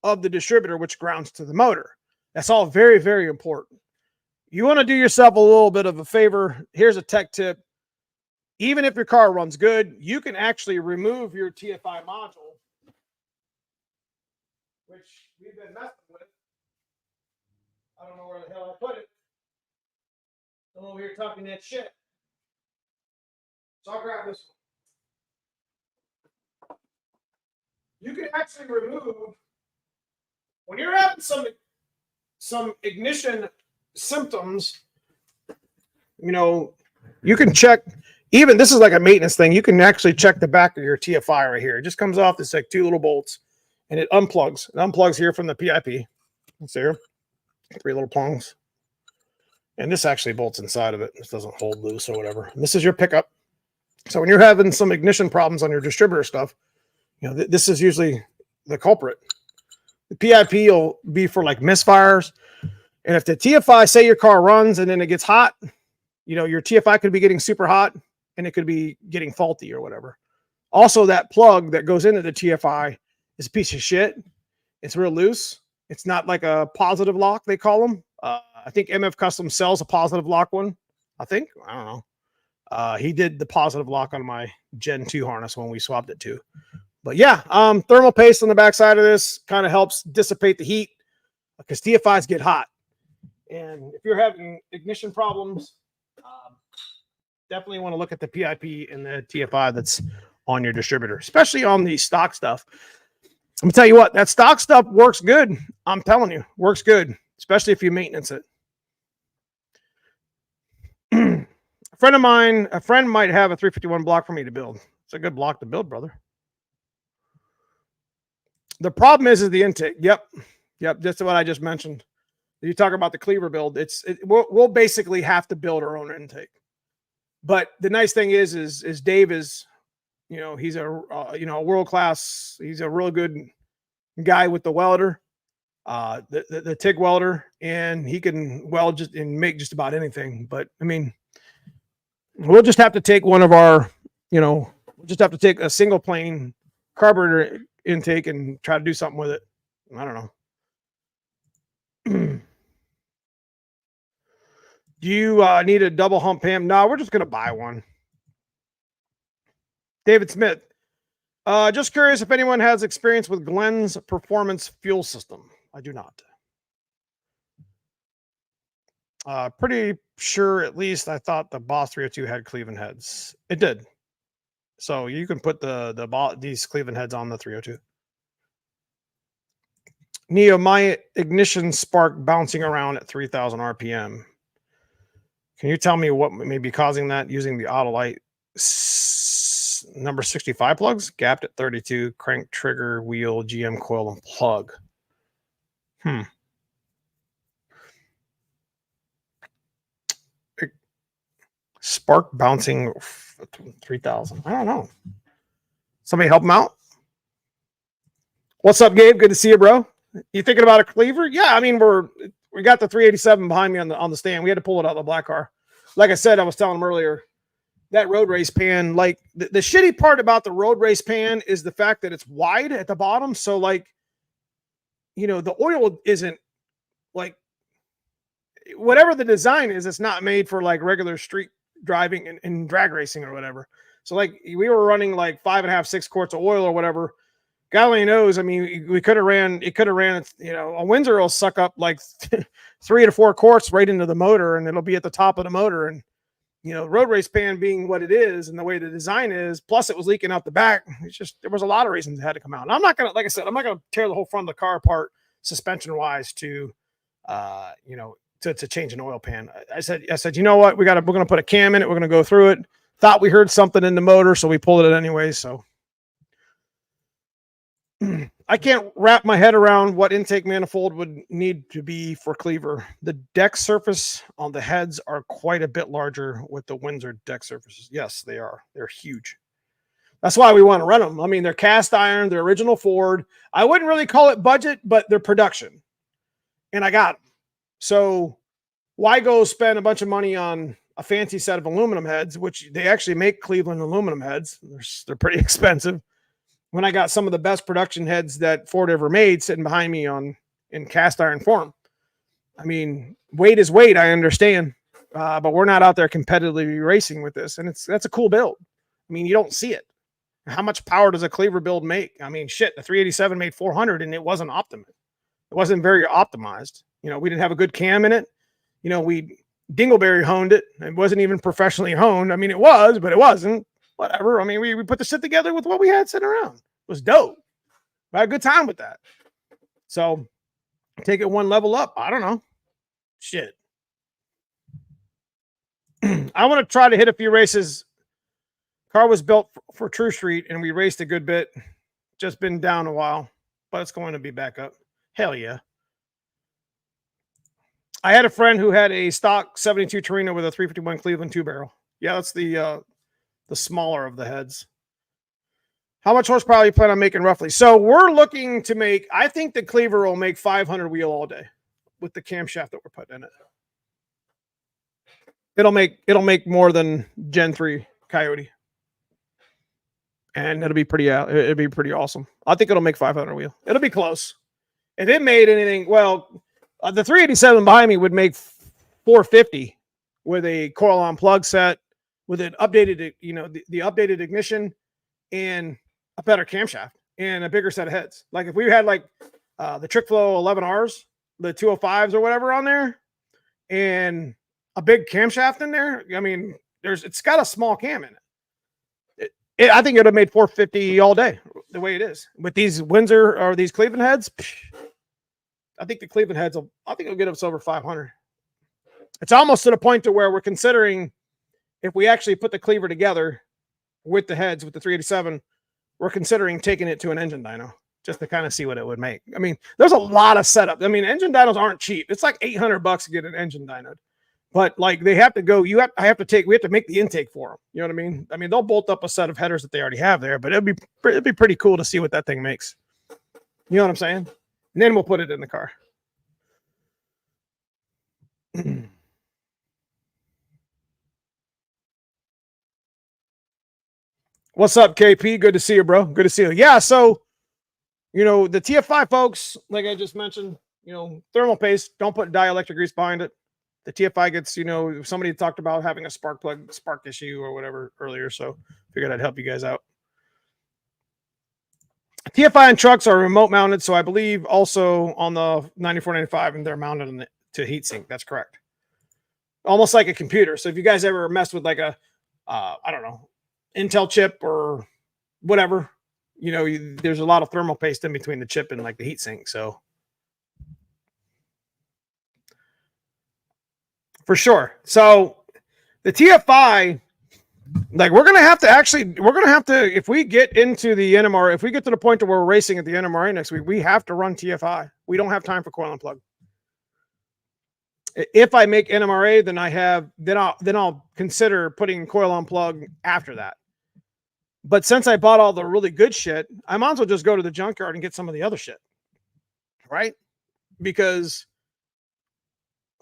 B: of the distributor, which grounds to the motor. That's all very, very important. You want to do yourself a little bit of a favor. Here's a tech tip. Even if your car runs good, you can actually remove your TFI module, which we've been messing with. I don't know where the hell I put it. I'm over here talking that shit. So I'll grab this one. You can actually remove, when you're having some ignition symptoms, you can check. Even this is like a maintenance thing. You can actually check the back of your TFI right here. It just comes off. It's like 2 little bolts, and it unplugs. It unplugs here from the PIP. It's there. 3 little prongs. And this actually bolts inside of it. This doesn't hold loose or whatever. And this is your pickup. So when you're having some ignition problems on your distributor stuff, this is usually the culprit. The PIP will be for like misfires. And if the TFI, say your car runs and then it gets hot, your TFI could be getting super hot and it could be getting faulty or whatever. Also, that plug that goes into the TFI is a piece of shit. It's real loose. It's not like a positive lock, they call them. I think MF Custom sells a positive lock one. I don't know. He did the positive lock on my Gen 2 harness when we swapped it to. But yeah, thermal paste on the backside of this kind of helps dissipate the heat because TFIs get hot. And if you're having ignition problems, definitely want to look at the PIP and the TFI that's on your distributor, especially on the stock stuff. I'm gonna tell you what, that stock stuff works good. I'm telling you, works good, especially if you maintenance it. A friend might have a 351 block for me to build. It's a good block to build, brother. The problem is the intake. Yep. That's what I just mentioned. You talk about the Cleaver build. We'll basically have to build our own intake. But the nice thing is Dave is, he's a world class. He's a real good guy with the welder, the TIG welder, and he can weld and make just about anything. But I mean, we'll just have to take one of our, we'll just have to take a single plane carburetor intake and try to do something with it. I don't know. Do you need a double hump Pam? No, we're just going to buy one. David Smith. Just curious if anyone has experience with Glenn's performance fuel system. I do not. Pretty sure, at least I thought the Boss 302 had Cleveland heads. It did. So you can put these Cleveland heads on the 302. Neo, my ignition spark bouncing around at 3,000 RPM. Can you tell me what may be causing that using the Autolite number 65 plugs? Gapped at 32, crank, trigger, wheel, GM coil, and plug. Spark bouncing 3,000. I don't know. Somebody help him out. What's up, Gabe? Good to see you, bro. You thinking about a Cleaver? Yeah, I mean, we got the 387 behind me on the stand. We had to pull it out of the black car. Like I said, I was telling him earlier, that road race pan, like the shitty part about the road race pan is the fact that it's wide at the bottom. So like, the oil isn't like, whatever the design is, it's not made for like regular street driving and drag racing or whatever. So like we were running like 5.5, 6 quarts of oil or whatever. God only knows. I mean, it could have ran, a Windsor will suck up like 3 to 4 quarts right into the motor, and it'll be at the top of the motor. And, road race pan being what it is and the way the design is, plus it was leaking out the back. It's just, there was a lot of reasons it had to come out. And I'm not going to, like I said, I'm not going to tear the whole front of the car apart suspension wise to change an oil pan. I said, you know what? We're going to put a cam in it. We're going to go through it. Thought we heard something in the motor, so we pulled it anyway. So I can't wrap my head around what intake manifold would need to be for Cleaver. The deck surface on the heads are quite a bit larger with the Windsor deck surfaces. Yes, they are. They're huge. That's why we want to run them. I mean, they're cast iron, they're original Ford. I wouldn't really call it budget, but they're production. And I got them. So why go spend a bunch of money on a fancy set of aluminum heads, which they actually make Cleveland aluminum heads. They're pretty expensive. When I got some of the best production heads that Ford ever made sitting behind me in cast iron form. I mean, weight is weight, I understand. But we're not out there competitively racing with this. And that's a cool build. I mean, you don't see it. How much power does a Cleaver build make? I mean, shit, the 387 made 400 and it wasn't optimized. It wasn't very optimized. We didn't have a good cam in it. We dingleberry honed it. It wasn't even professionally honed. I mean, it was, but it wasn't. Whatever. I mean, we put the shit together with what we had sitting around. It was dope. I had a good time with that. So take it one level up. I don't know. Shit. I want to try to hit a few races. Car was built for True Street, and we raced a good bit. Just been down a while, but it's going to be back up. Hell yeah. I had a friend who had a stock 72 Torino with a 351 Cleveland 2-barrel. Yeah, that's the smaller of the heads. How much horsepower you plan on making roughly? So we're looking to make, I think the Cleaver will make 500 wheel all day with the camshaft that we're putting in it. It'll make more than Gen 3 Coyote. And it'll be pretty awesome. I think it'll make 500 wheel. It'll be close. If it made anything, well, the 387 behind me would make 450 with a coil on plug set, with an updated, the updated ignition and a better camshaft and a bigger set of heads. Like if we had like the Trick Flow 11Rs, the 205s or whatever on there, and a big camshaft in there, I mean, it's got a small cam in it. I think it would have made 450 all day the way it is. With these Windsor or these Cleveland heads, I think the Cleveland heads it'll get us over 500. It's almost to the point to where we're considering, if we actually put the Cleaver together with the heads, with the 387, we're considering taking it to an engine dyno. just to kind of see what it would make. I mean, there's a lot of setup. I mean, engine dynos aren't cheap. It's like $800 to get an engine dyno. But like they have to go, we have to make the intake for them. You know what I mean? I mean, they'll bolt up a set of headers that they already have there, but it'd be pretty cool to see what that thing makes. You know what I'm saying? And then we'll put it in the car. What's up, KP? Good to see you, bro. Good to see you. Yeah, so you know, the TF5 folks, like I just mentioned, you know, thermal paste, don't put dielectric grease behind it. The TFI gets, you know, somebody talked about having a spark issue or whatever earlier, so figured I'd help you guys out. TFI and trucks are remote mounted, so I believe also on the 9495, and they're mounted to heatsink. That's correct. Almost like a computer. So if you guys ever messed with like a, I don't know, Intel chip or whatever, you know, there's a lot of thermal paste in between the chip and like the heatsink. So for sure. So the TFI, like we're going to have to, if we get into the NMR, if we get to the point where we're racing at the NMRA next week, we have to run TFI. We don't have time for coil and plug. If I make NMRA, then I'll consider putting coil on plug after that. But since I bought all the really good shit, I might as well just go to the junkyard and get some of the other shit. Right? Because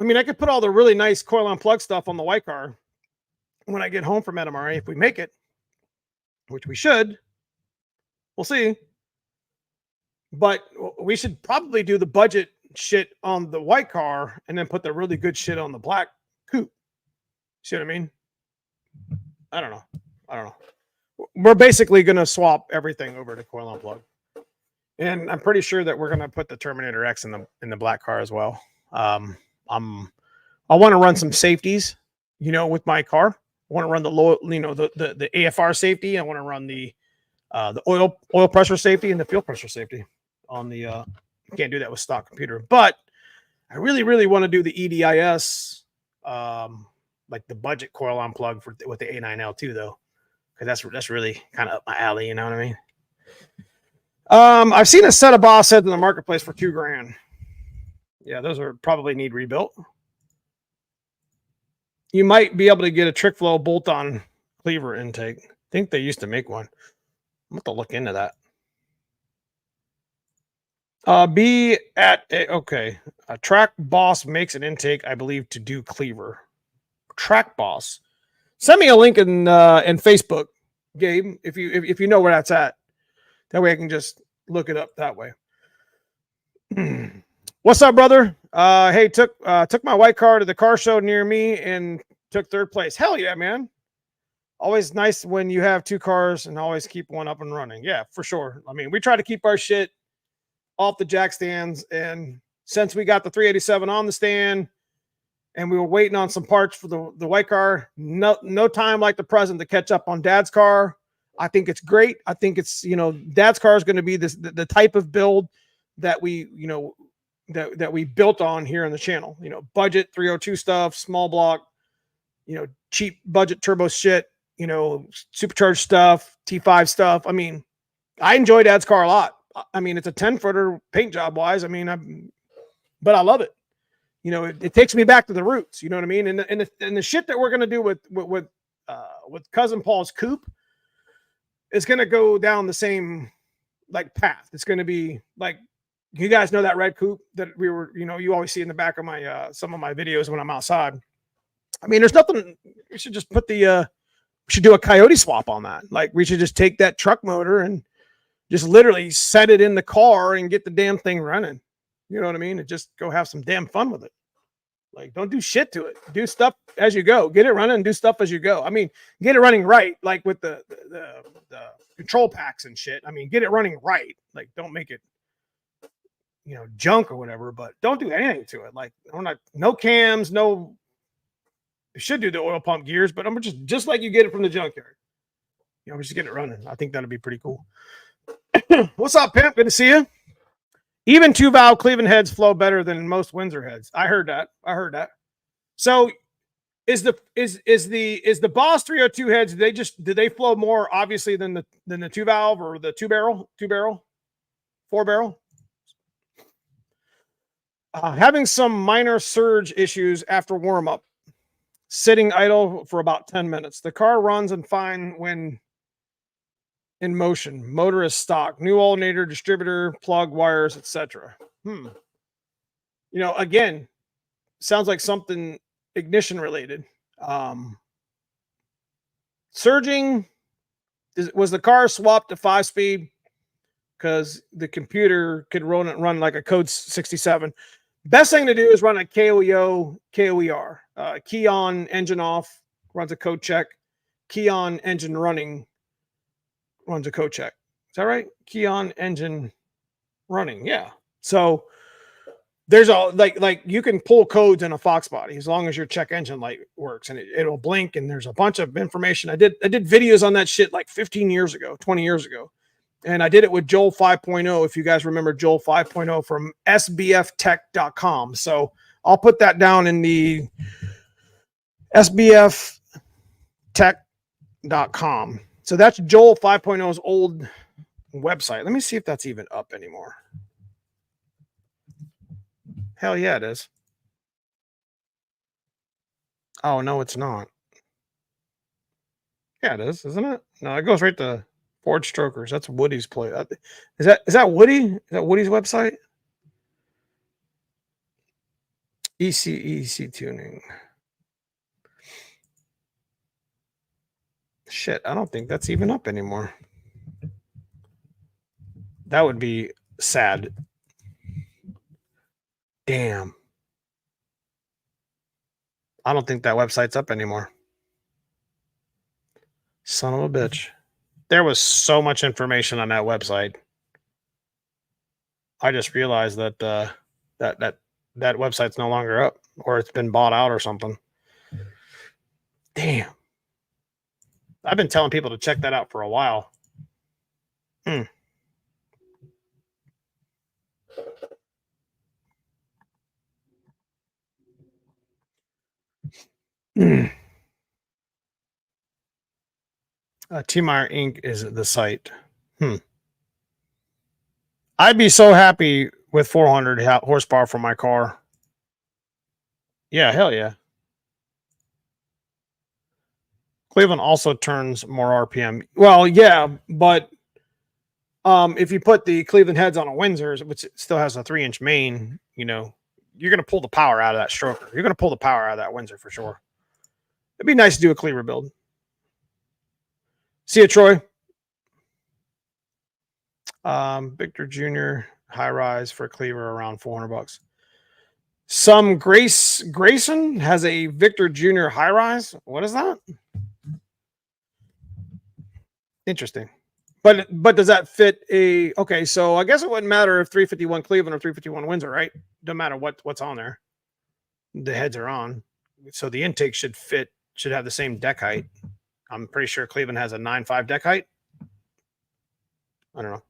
B: I mean, I could put all the really nice coil on plug stuff on the white car when I get home from NMRA, if we make it, which we should. We'll see. But we should probably do the budget shit on the white car and then put the really good shit on the black coupe. See what I mean? I don't know. We're basically going to swap everything over to coil on plug. And I'm pretty sure that we're going to put the Terminator X in the black car as well. I want to run some safeties, you know, with my car. I want to run the low, you know, the AFR safety. I want to run the oil pressure safety and the fuel pressure safety on the, you can't do that with stock computer, but I really, really want to do the EDIS, like the budget coil on plug with the A9L too, though. Cause that's really kind of up my alley. You know what I mean? I've seen a set of Boss heads in the marketplace for $2,000. Yeah, those are probably need rebuilt. You might be able to get a trick flow bolt-on cleaver intake. I think they used to make one. I'm going to look into that. Okay. A Track Boss makes an intake, I believe, to do cleaver. Track Boss. Send me a link in Facebook, Gabe, if you know where that's at. That way I can just look it up that way. What's up, brother? Hey, took my white car to the car show near me and took 3rd place. Hell yeah, man. Always nice when you have 2 cars and always keep one up and running. Yeah, for sure. I mean, we try to keep our shit off the jack stands. And since we got the 387 on the stand and we were waiting on some parts for the white car, no time like the present to catch up on Dad's car. I think it's great. I think it's, you know, Dad's car is going to be the type of build that we, you know, that we built on here on the channel. You know, budget 302 stuff, small block, you know, cheap budget turbo shit, you know, supercharged stuff, T5 stuff. I mean, I enjoy Dad's car a lot. I mean, it's a 10-footer paint job wise. I mean, but I love it. You know, it takes me back to the roots. You know what I mean? And the shit that we're gonna do with Cousin Paul's coupe is gonna go down the same like path. It's gonna be like, you guys know that red coupe that we were, you know, you always see in the back of my some of my videos when I'm outside. I mean, there's nothing. We should just put we should do a Coyote swap on that. Like, we should just take that truck motor and just literally set it in the car and get the damn thing running. You know what I mean? And just go have some damn fun with it. Like, don't do shit to it. Do stuff as you go. Get it running and do stuff as you go. I mean, get it running right, like with the control packs and shit. I mean, get it running right. Like, don't make it, you know, junk or whatever, but don't do anything to it. Like, no cams, no. You should do the oil pump gears, but I'm just like you get it from the junkyard. You know, just get it running. I think that'd be pretty cool. What's up, pimp? Good to see you. Even 2-valve Cleveland heads flow better than most Windsor heads. I heard that. So is the Boss 302 heads, do they flow more obviously than the 2-valve or the two barrel 4-barrel. Having some minor surge issues after warm-up. Sitting idle for about 10 minutes. The car runs and fine when in motion. Motor is stock. New alternator, distributor, plug, wires, etc. You know, again, sounds like something ignition related. Surging. Was the car swapped to 5-speed? Because the computer could run like a code 67. Best thing to do is run a KOEO, KOER. Key on, engine off, runs a code check. Key on, engine running, runs a code check. Is that right? Key on, engine running. Yeah. So there's a like you can pull codes in a Fox body as long as your check engine light works, and it'll blink, and there's a bunch of information. I did videos on that shit like 15 years ago, 20 years ago. And I did it with Joel 5.0. If you guys remember Joel 5.0 from sbftech.com. So I'll put that down in the sbftech.com. So that's Joel 5.0's old website. Let me see if that's even up anymore. Hell yeah, it is. Oh, no, it's not. Yeah, it is, isn't it? No, it goes right to Ford Strokers. That's Woody's play. Is that Woody? Is that Woody's website? EC tuning. Shit, I don't think that's even up anymore. That would be sad. Damn. I don't think that website's up anymore. Son of a bitch. There was so much information on that website. I just realized that that website's no longer up, or it's been bought out or something. Damn. I've been telling people to check that out for a while. T-Meyer Inc. is the site. I'd be so happy with 400 horsepower for my car. Yeah, hell yeah. Cleveland also turns more RPM. Well, yeah, but if you put the Cleveland heads on a Windsor, which still has a 3-inch main, you know, you're going to pull the power out of that stroker. You're going to pull the power out of that Windsor for sure. It'd be nice to do a Cleaver build. See you, Troy. Victor Jr. high rise for Cleaver around $400. Some Grayson has a Victor Jr. high rise. What is that? Interesting. But does that fit a okay? So I guess it wouldn't matter if 351 Cleveland or 351 Windsor, right? Don't matter what's on there. The heads are on, so the intake should have the same deck height. I'm pretty sure Cleveland has a 9.5 deck height. I don't know.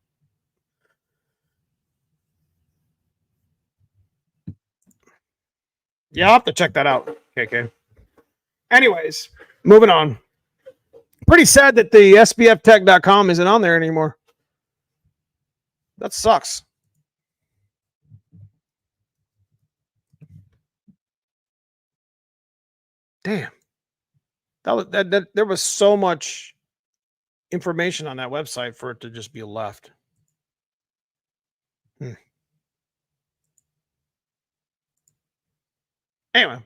B: Yeah, I'll have to check that out. KK. Anyways, moving on. Pretty sad that the sbftech.com isn't on there anymore. That sucks. Damn. That there was so much information on that website for it to just be left. Anyway,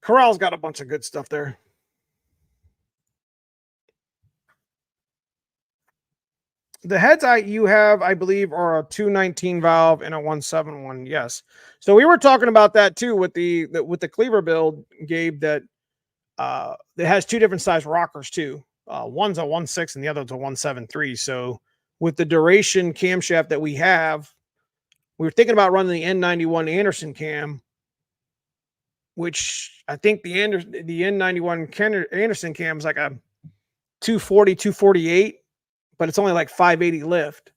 B: Corral's got a bunch of good stuff there. The heads you have, I believe, are a 219 valve and a 171. Yes. So we were talking about that too with the Cleaver build, Gabe, that it has two different size rockers too. One's a 1.6 and the other's a 1.73. So with the duration camshaft that we have, we were thinking about running the N91 Anderson cam, which I think the N91 Anderson cam is like a 240, 248, but it's only like 580 lift.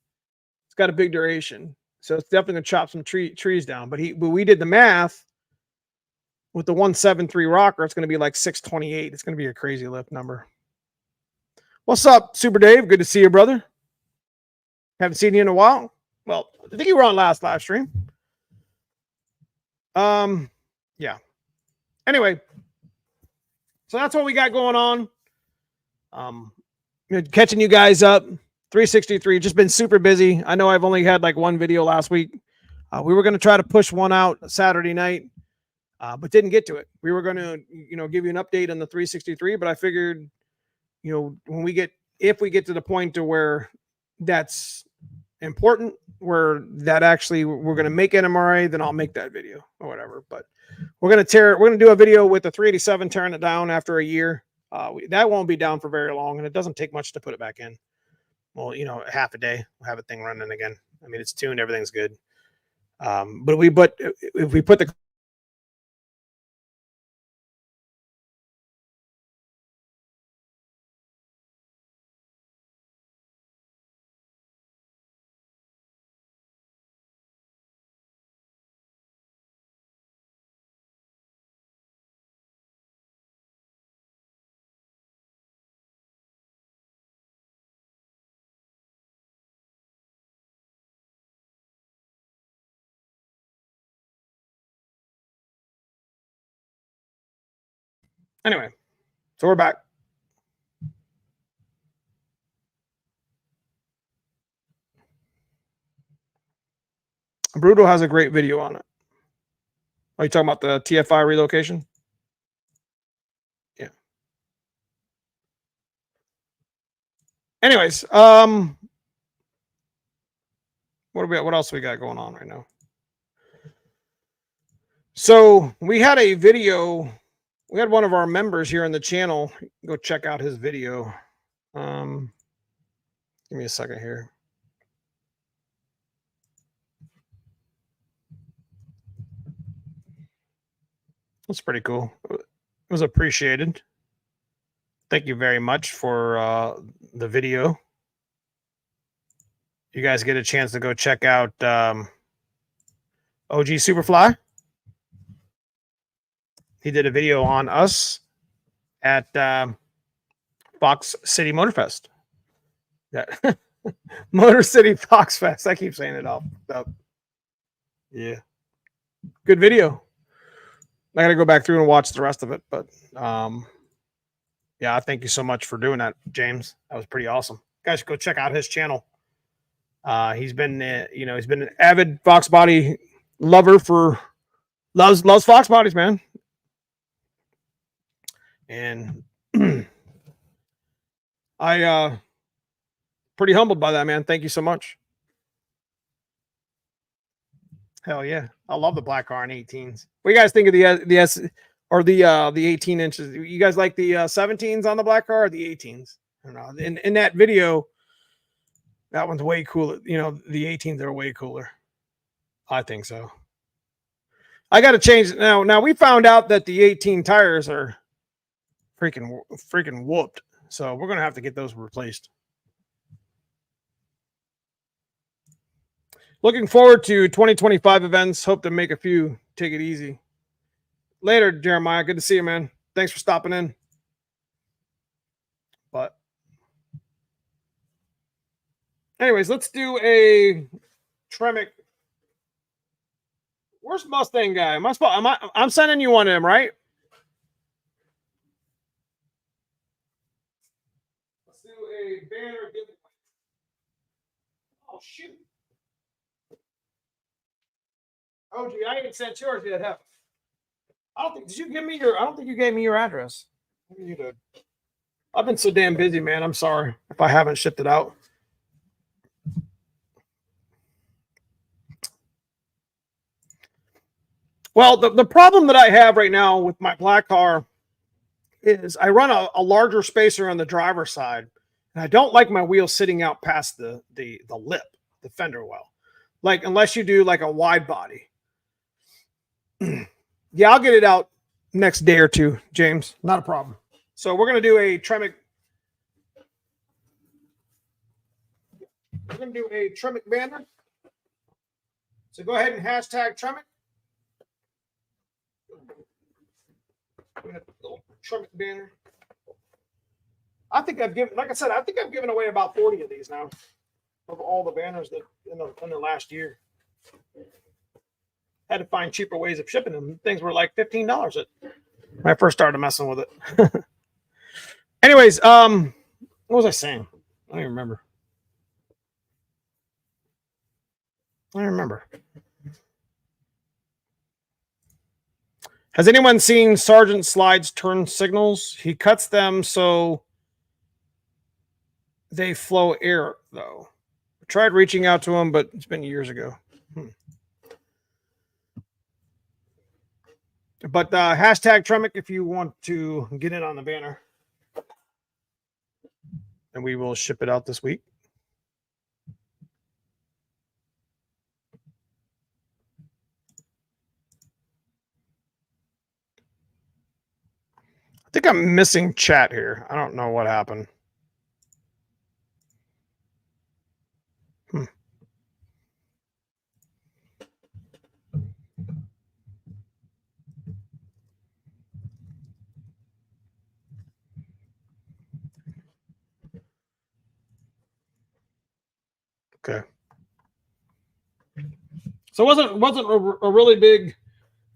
B: It's got a big duration. So it's definitely going to chop some trees down. But we did the math with the 173 rocker. It's going to be like 628. It's going to be a crazy lift number. What's up, Super Dave? Good to see you, brother. Haven't seen you in a while. Well, I think you were on last live stream. Yeah. Anyway, so that's what we got going on. Catching you guys up. 363, just been super busy. I know I've only had like one video last week. We were going to try to push one out Saturday night, but didn't get to it. We were going to, give you an update on the 363, but I figured, if we get to the point to where that's important, where that actually we're going to make NMRA, then I'll make that video or whatever. But we're going to do a video with the 387 tearing it down after a year. That won't be down for very long, and it doesn't take much to put it back in. Well, half a day, we'll have a thing running again. I mean, it's tuned, everything's good. But if we put the anyway, so we're back. Brutal has a great video on it. Are you talking about the TFI relocation? Yeah. Anyways, what else we got going on right now? So we had a video. We had one of our members here in the channel. Go check out his video. Give me a second here. That's pretty cool. It was appreciated. Thank you very much for the video. You guys get a chance to go check out OG Superfly. He did a video on us at Fox City Motor Fest. Yeah. Motor City Fox Fest. I keep saying it all up. Yeah. Good video. I got to go back through and watch the rest of it. But yeah, thank you so much for doing that, James. That was pretty awesome. Guys, go check out his channel. He's been, he's been an avid Fox body lover loves Fox bodies, man. And I pretty humbled by that, man. Thank you so much. Hell yeah. I love the black car in 18s. What do you guys think of the S or the 18 inches? You guys like the 17s on the black car or the 18s? I don't know. In that video, that one's way cooler. The 18s are way cooler. I think so. I got to change it now. Now we found out that the 18 tires are freaking whooped. So we're going to have to get those replaced. Looking forward to 2025 events. Hope to make a few. Take it easy. Later, Jeremiah. Good to see you, man. Thanks for stopping in. But anyways, let's do a Tremec. Where's Mustang guy? I'm sending you one of them, right? Let's do a banner giveaway. Oh shoot. Oh, gee, I ain't sent yours yet, have I? I don't think you gave me your address. You did. I've been so damn busy, man. I'm sorry if I haven't shipped it out. Well, the problem that I have right now with my black car is I run a larger spacer on the driver's side, and I don't like my wheel sitting out past the lip, the fender well. Like, unless you do like a wide body. Yeah, I'll get it out next day or two, James. Not a problem. So we're going to do a Tremec. We're going to do a Tremec banner. So go ahead and hashtag Tremec. Tremec banner. I think I've given, like I said, I think I've given away about 40 of these now. of all the banners that in the last year. Had to find cheaper ways of shipping them. Things were like $15 when I first started messing with it. Anyways, what was I saying? I don't even remember. Has anyone seen Sergeant Slide's turn signals? He cuts them so they flow air, though. I tried reaching out to him, but it's been years ago. But hashtag Tremic if you want to get in on the banner. And we will ship it out this week. I think I'm missing chat here. I don't know what happened. Okay. So it wasn't a really big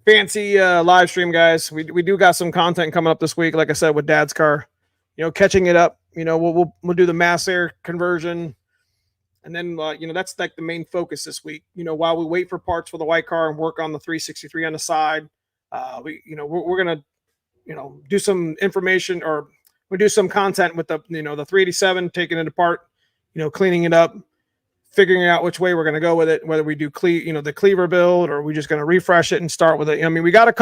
B: fancy live stream, guys. We do got some content coming up this week, like I said, with Dad's car. Catching it up. We'll do the mass air conversion, and then that's like the main focus this week. While we wait for parts for the white car and work on the 363 on the side, we're gonna do some information, or we do some content with the the 387, taking it apart, cleaning it up, figuring out which way we're going to go with it, whether we do the Cleaver build, or we're just going to refresh it and start with it. I mean, we got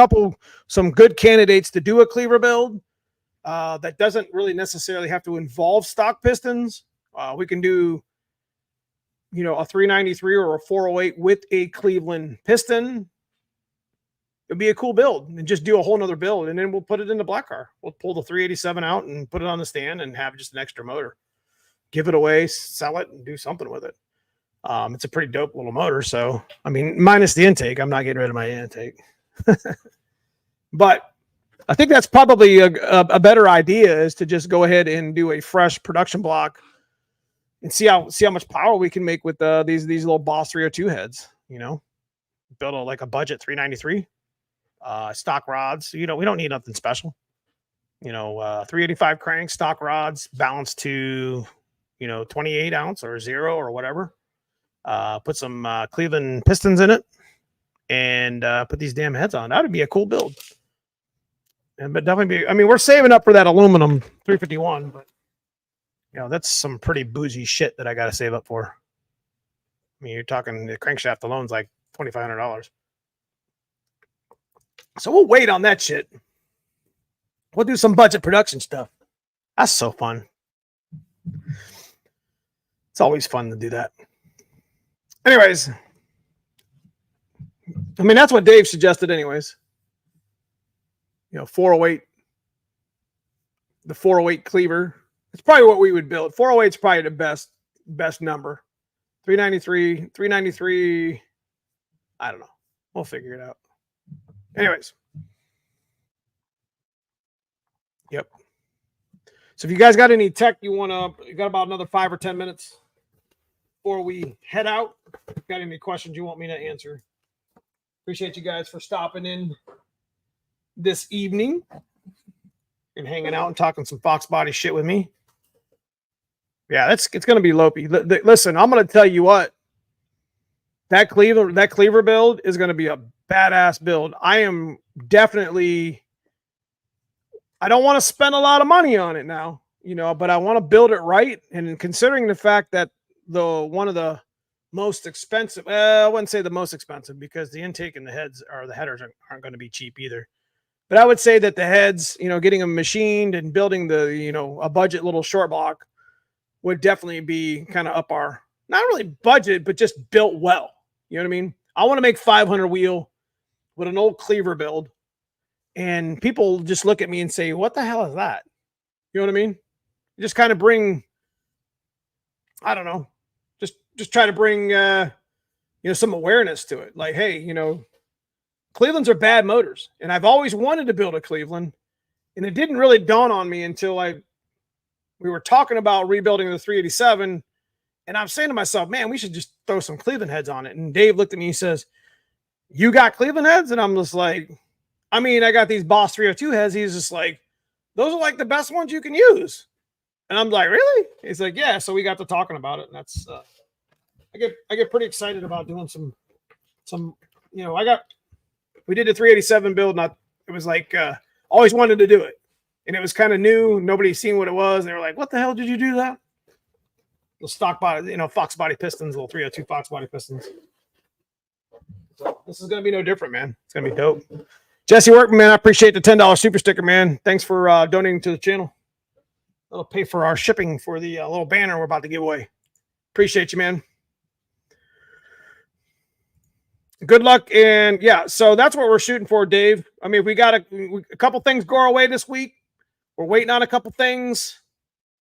B: some good candidates to do a Cleaver build that doesn't really necessarily have to involve stock pistons. We can do, a 393 or a 408 with a Cleveland piston. It'd be a cool build, and just do a whole nother build. And then we'll put it in the black car. We'll pull the 387 out and put it on the stand and have just an extra motor, give it away, sell it, and do something with it. It's a pretty dope little motor. So, I mean, minus the intake, I'm not getting rid of my intake. But I think that's probably a better idea, is to just go ahead and do a fresh production block and see how much power we can make with these little Boss 302 heads. Build a budget 393, stock rods. We don't need nothing special. 385 crank, stock rods, balanced to 28 ounce or 0 or whatever. Put some Cleveland pistons in it, and put these damn heads on. That would be a cool build. But definitely we're saving up for that aluminum 351, but that's some pretty bougie shit that I got to save up for. I mean, you're talking the crankshaft alone's like $2,500. So we'll wait on that shit. We'll do some budget production stuff. That's so fun. It's always fun to do that. Anyways, that's what Dave suggested anyways. 408, the 408 Cleaver. It's probably what we would build. 408 is probably the best number. 393, I don't know. We'll figure it out. Anyways. Yep. So if you guys got any tech you got about another 5 or 10 minutes before we head out. If you got any questions you want me to answer. Appreciate you guys for stopping in this evening and hanging out and talking some Fox body shit with me. Yeah, it's going to be Lopey. Listen, I'm going to tell you what. That Cleaver build is going to be a badass build. I am definitely, I don't want to spend a lot of money on it now, but I want to build it right. And considering the fact that one of the most expensive, I wouldn't say the most expensive, because the intake and the headers aren't going to be cheap either. But I would say that the heads, getting them machined and building a budget little short block would definitely be kind of up our, not really budget, but just built well. You know what I mean? I want to make 500 wheel with an old Cleaver build, and people just look at me and say, what the hell is that? You know what I mean? Just kind of bring, I don't know, just try to bring, some awareness to it. Like, hey, Clevelands are bad motors, and I've always wanted to build a Cleveland, and it didn't really dawn on me until we were talking about rebuilding the 387, and And I'm saying to myself, man, we should just throw some Cleveland heads on it. And Dave looked at me, he says, you got Cleveland heads? And I'm just like, I mean, I got these Boss 302 heads. He's just like, those are like the best ones you can use. And I'm like, really? He's like, yeah. So we got to talking about it. And that's, I get pretty excited about doing some, you know, we did the 387 build. And it was like, always wanted to do it. And it was kind of new. Nobody seen what it was. They were like, what the hell did you do that? The stock body, you know, Fox body pistons, little 302 Fox body pistons. So this is going to be no different, man. It's going to be dope. Jesse Workman, man, I appreciate the $10 super sticker, man. Thanks for donating to the channel. That'll pay for our shipping for the little banner we're about to give away. Appreciate you, man. Good luck. And yeah, so that's what we're shooting for, Dave. I mean, if we got a couple things go our way this week, we're waiting on a couple things.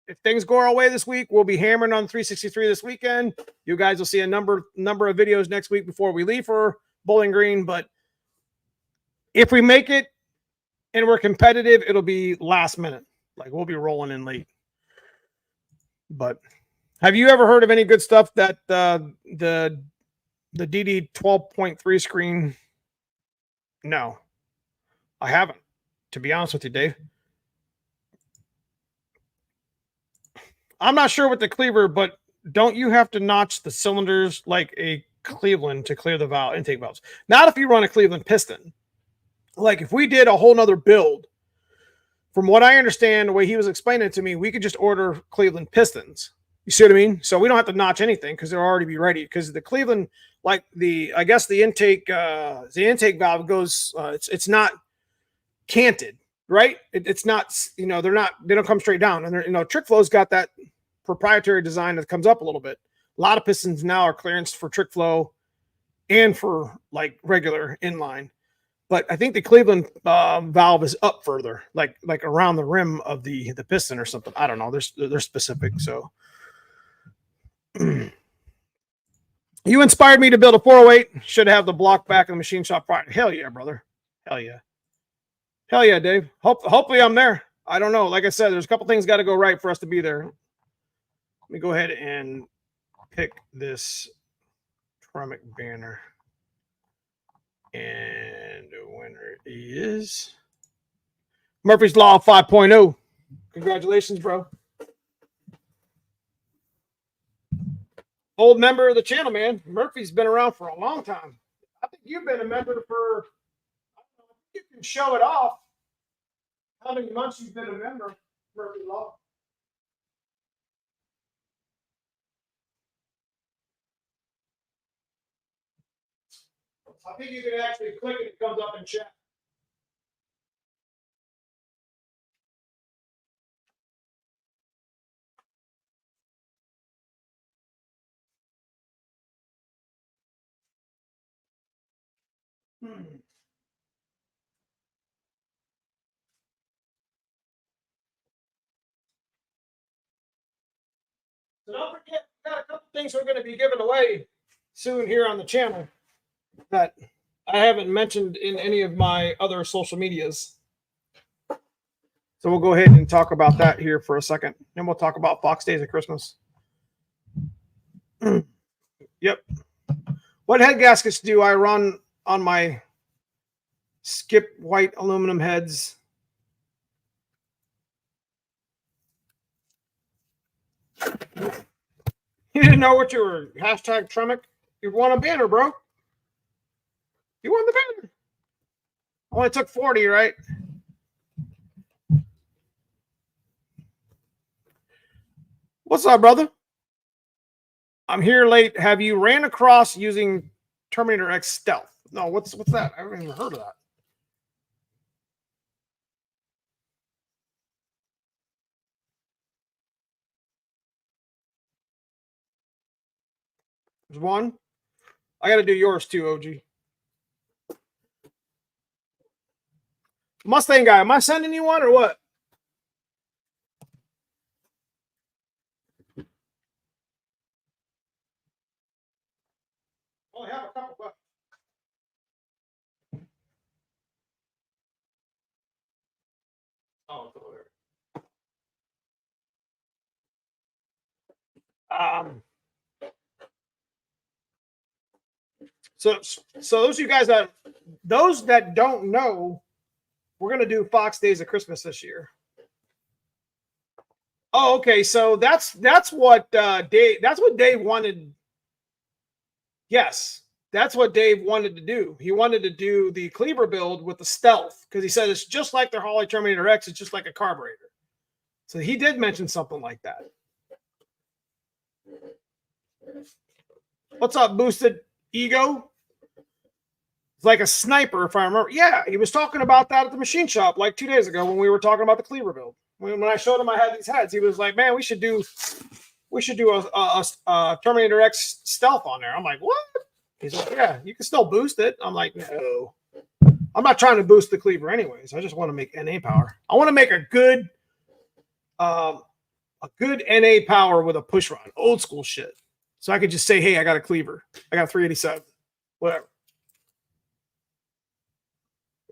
B: If things go our way this week, we'll be hammering on 363 this weekend. You guys will see a number of videos next week before we leave for Bowling Green. But if we make it and we're competitive, it'll be last minute. Like we'll be rolling in late. But have you ever heard of any good stuff that the DD 12.3 screen? No, I haven't, to be honest with you, Dave. I'm not sure with the Cleaver, but don't you have to notch the cylinders like a Cleveland to clear the valve, intake valves? Not if you run a Cleveland piston. Like if we did a whole nother build, from what I understand, the way he was explaining it to me, we could just order Cleveland pistons. You see what I mean? So we don't have to notch anything because they'll already be ready. Because the Cleveland, like I guess the intake valve goes, it's not canted, right? It's not, you know, they don't come straight down. And you know, Trick Flow's got that proprietary design that comes up a little bit. A lot of pistons now are clearance for Trick Flow and for like regular inline. But I think the Cleveland valve is up further, like around the rim of the piston or something. I don't know. They're specific. So you inspired me to build a 408. Should have the block back in the machine shop. Hell yeah, brother. Hell yeah. Hell yeah, Dave. Hopefully I'm there. I don't know. Like I said, there's a couple things got to go right for us to be there. Let me go ahead and pick this Tremic banner. And the winner is Murphy's Law 5.0. Congratulations, bro. Old member of the channel, man. Murphy's been around for a long time. I think you've been a member for, I don't know, you can show it off. How many months you've been a member, Murphy Law? I think you can actually click it, it comes up in chat. So don't forget, we got a couple things we're going to be giving away soon here on the channel that I haven't mentioned in any of my other social medias. So we'll go ahead and talk about that here for a second. Then we'll talk about Fox Days of Christmas. Yep. What head gaskets do I run on my Skip white aluminum heads? You didn't know what you were hashtag Tremic? You won a banner, bro. You won the banner. Only took 40, right? What's up, brother? I'm here late. Have you ran across using Terminator X Stealth? No, what's that? I haven't even heard of that. There's one. I got to do yours too, OG. Mustang guy, am I sending you one or what? Only have a couple bucks. Oh, it's over there. So those of you guys that don't know, we're gonna do Fox Days of Christmas this year. Oh, okay. So that's what Dave wanted. Yes, that's what Dave wanted to do. He wanted to do the Cleaver build with the stealth because he said it's just like their Holley Terminator X. It's just like a carburetor. So he did mention something like that. What's up, Boosted Ego? It's like a sniper, if I remember. Yeah, he was talking about that at the machine shop like 2 days ago when we were talking about the Cleaver build. When I showed him I had these heads, he was like, "Man, we should do a Terminator X stealth on there." I'm like, "What?" He's like, "Yeah, you can still boost it." I'm like, "No, I'm not trying to boost the Cleaver anyways. I just want to make NA power. I want to make a good NA power with a push rod, old school shit. So I could just say, hey, I got a Cleaver. I got a 387, whatever."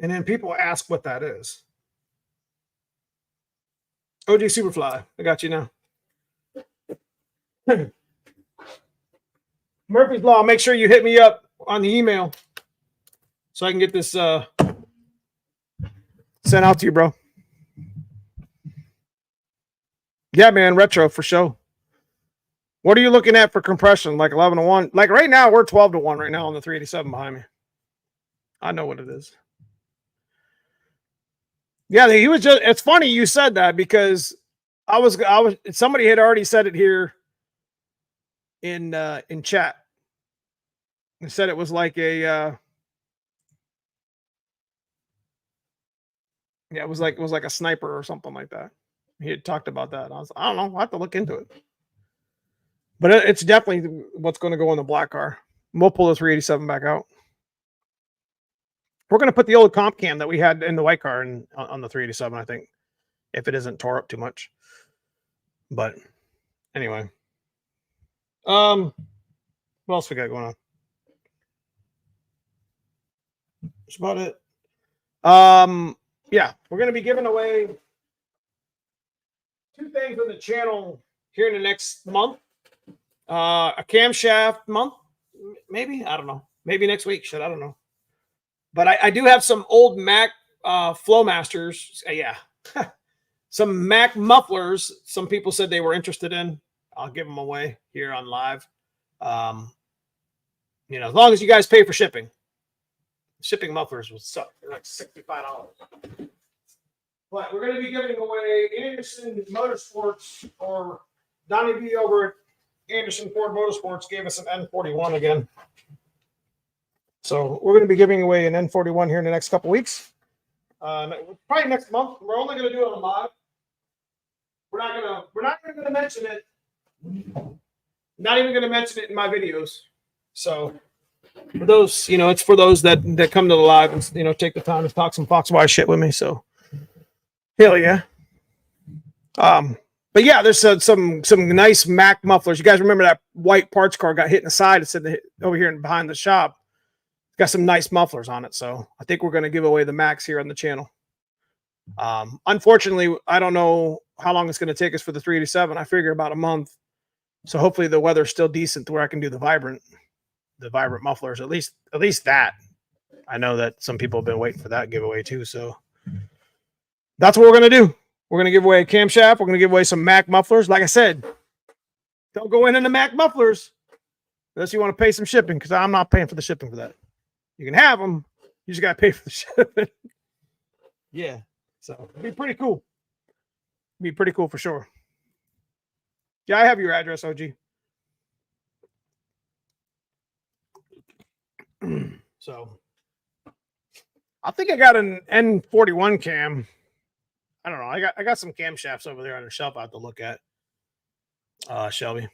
B: And then people ask what that is. OG Superfly, I got you now. Murphy's Law, make sure you hit me up on the email so I can get this sent out to you, bro. Yeah, man, retro for sure. What are you looking at for compression? Like 11-1? Like right now, we're 12-1 right now on the 387 behind me. I know what it is. Yeah, he was just, it's funny you said that because I was somebody had already said it here in chat. They said it was like a yeah, it was like a sniper or something like that. He had talked about that. I don't know, I'll have to look into it. But it's definitely what's going to go in the black car. We'll pull the 387 back out. We're going to put the old comp cam that we had in the white car on the 387, I think, if it isn't tore up too much. But anyway, what else we got going on? That's about it. Yeah, we're going to be giving away 2 things on the channel here in the next month. A camshaft month, maybe, I don't know. Maybe next week. Shit, I don't know. But I do have some old Mac Flowmasters. Yeah. Some Mac mufflers. Some people said they were interested in. I'll give them away here on live. You know, as long as you guys pay for shipping. Shipping mufflers will suck. They're like $65. But we're going to be giving away Anderson Motorsports, or Donnie B over at Anderson Ford Motorsports gave us an N41 again. So we're going to be giving away an N41 here in the next couple weeks. Probably next month. We're only going to do it on live. We're not going to mention it. Not even going to mention it in my videos. So for those, you know, it's for those that come to the live and, you know, take the time to talk some Foxwire shit with me. So hell yeah. But yeah, there's some nice Mac mufflers. You guys remember that white parts car got hit in the side? It said over here and behind the shop. Got some nice mufflers on it. So I think we're going to give away the Macs here on the channel. Unfortunately, I don't know how long it's going to take us for the 387. I figure about a month. So hopefully the weather's still decent to where I can do the vibrant mufflers. At least that. I know that some people have been waiting for that giveaway too. So that's what we're going to do. We're going to give away a camshaft. We're going to give away some Mac mufflers. Like I said, don't go in the Mac mufflers unless you want to pay some shipping, because I'm not paying for the shipping for that. You can have them. You just got to pay for the shipping. Yeah. So it'd be pretty cool. Be pretty cool for sure. Yeah, I have your address, OG. So I think I got an N41 cam. I don't know. I got some camshafts over there on the shelf I have to look at. Shelby.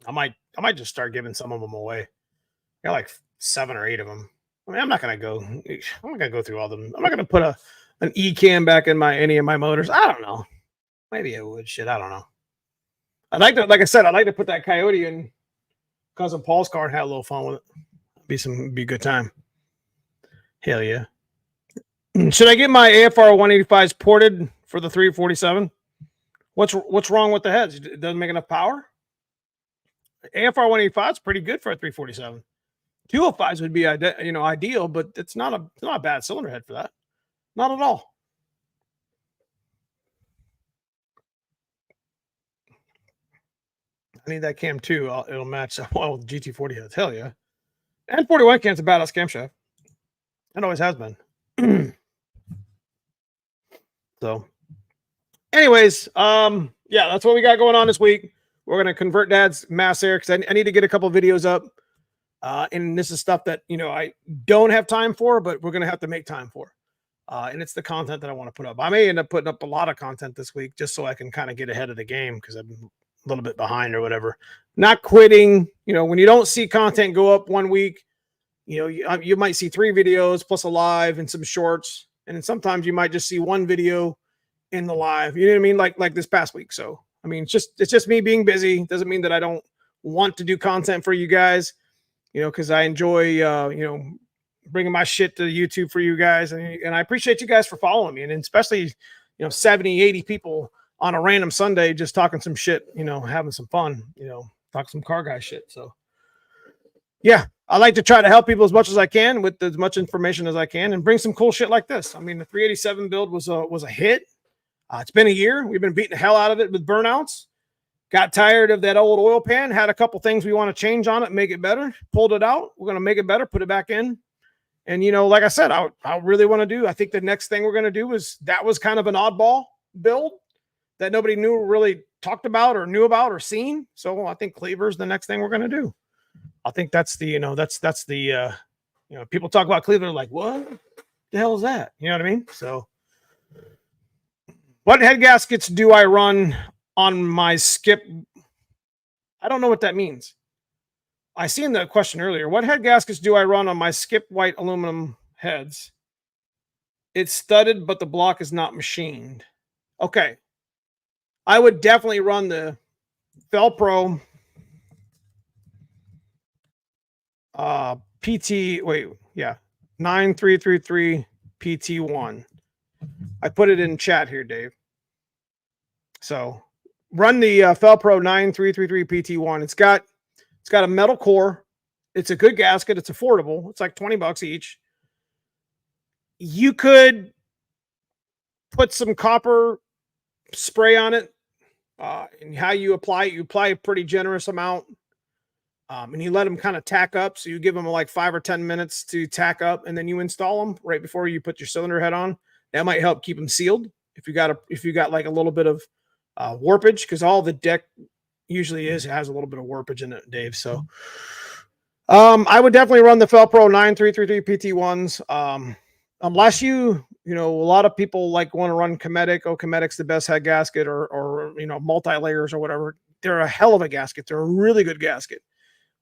B: I might just start giving some of them away. I got like 7 or 8 of them. I mean, I'm not gonna go through all of them. I'm not gonna put an E cam back in any of my motors. I don't know. Maybe I would. Shit, I don't know. I'd like to, like I said, I'd like to put that Coyote in cousin Paul's car and have a little fun with it. Be a good time. Hell yeah. Should I get my AFR 185s ported for the 347? What's wrong with the heads? It doesn't make enough power? AFR 185 is pretty good for a 347. 205s would be ideal, but it's not a bad cylinder head for that. Not at all. I need that cam too. It'll match well with GT40 heads. Hell yeah. And 41 cam's a badass camshaft. It always has been. So, anyways, yeah, that's what we got going on this week. We're gonna convert Dad's mass air because I need to get a couple videos up. And this is stuff that I don't have time for, but we're gonna have to make time for. And it's the content that I want to put up. I may end up putting up a lot of content this week just so I can kind of get ahead of the game because I've been a little bit behind or whatever. Not quitting. When you don't see content go up one week, you might see 3 videos plus a live and some shorts, and then sometimes you might just see 1 video in the live. You know what I mean? Like this past week. So I mean, it's just me being busy. Doesn't mean that I don't want to do content for you guys. Because I enjoy bringing my shit to YouTube for you guys, and I appreciate you guys for following me, and especially 70, 80 people on a random Sunday just talking some shit, having some fun, talking some car guy shit. So yeah, I like to try to help people as much as I can with as much information as I can and bring some cool shit like this. I mean, the 387 build was a hit. It's been a year. We've been beating the hell out of it with burnouts. Got tired of that old oil pan. Had a couple things we want to change on it, make it better. Pulled it out. We're going to make it better, put it back in. And, like I said, I really want to do. I think the next thing we're going to do is that was kind of an oddball build that nobody really talked about or knew about or seen. So I think Cleaver is the next thing we're going to do. I think that's the, that's the, people talk about Cleaver like, what the hell is that? You know what I mean? So what head gaskets do I run on my skip? I don't know what that means. I seen the question earlier. What head gaskets do I run on my skip white aluminum heads? It's studded, but the block is not machined. Okay. I would definitely run the Velpro PT, 9333 PT1. I put it in chat here, Dave. So run the Velpro 9333 PT1. It's got a metal core. It's a good gasket. It's affordable. It's like $20 each. You could put some copper spray on it. And how you apply it, you apply a pretty generous amount. And you let them kind of tack up. So you give them like 5 or 10 minutes to tack up, and then you install them right before you put your cylinder head on. That might help keep them sealed. If you got like a little bit of warpage, because all the deck usually has a little bit of warpage in it, Dave. So I would definitely run the Velpro 9333 PT1s. Unless a lot of people want to run Cometic. Cometic's the best head gasket, or multi-layers or whatever. They're a hell of a gasket. They're a really good gasket.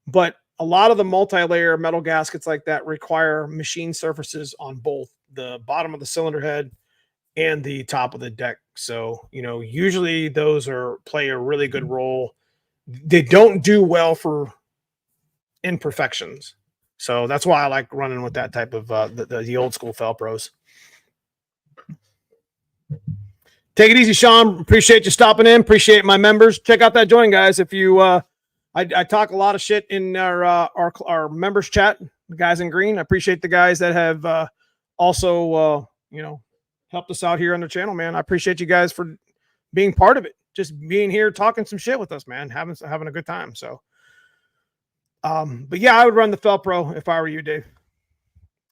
B: But a lot of the multi-layer metal gaskets like that require machine surfaces on both the bottom of the cylinder head and the top of the deck. So, usually those play a really good role. They don't do well for imperfections. So that's why I like running with that type of the old school Velpros. Take it easy, Sean. Appreciate you stopping in. Appreciate my members. Check out that join, guys. If you, I talk a lot of shit in our members chat, the guys in green. I appreciate the guys that have also, helped us out here on the channel, man. I appreciate you guys for being part of it. Just being here, talking some shit with us, man. Having a good time. So, but yeah, I would run the Velpro if I were you, Dave.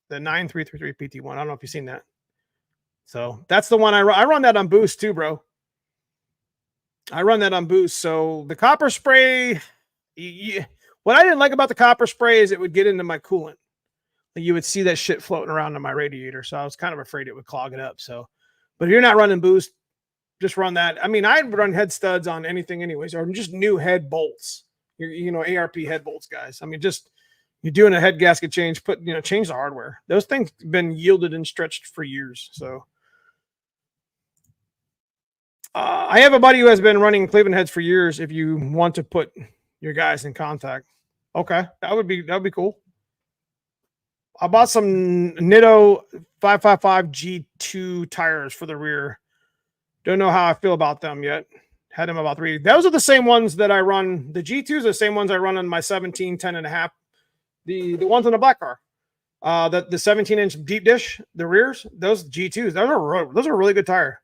B: The 9333 PT1. I don't know if you've seen that. So that's the one I run that on boost too, bro. I run that on boost. So the copper spray, what I didn't like about the copper spray is it would get into my coolant. You would see that shit floating around in my radiator. So I was kind of afraid it would clog it up. So, but if you're not running boost, just run that. I mean, I'd run head studs on anything anyways, or just new head bolts, ARP head bolts, guys. I mean, just you're doing a head gasket change, change the hardware. Those things have been yielded and stretched for years. So I have a buddy who has been running Cleveland heads for years. If you want to put your guys in contact. Okay. That would be cool. I bought some Nitto 555 G2 tires for the rear. Don't know how I feel about them yet. Had them about 3. Those are the same ones that I run. The G2s are the same ones I run on my 17, 10.5. the ones on the black car. The 17-inch deep dish, the rears, those G2s, those are a really good tire.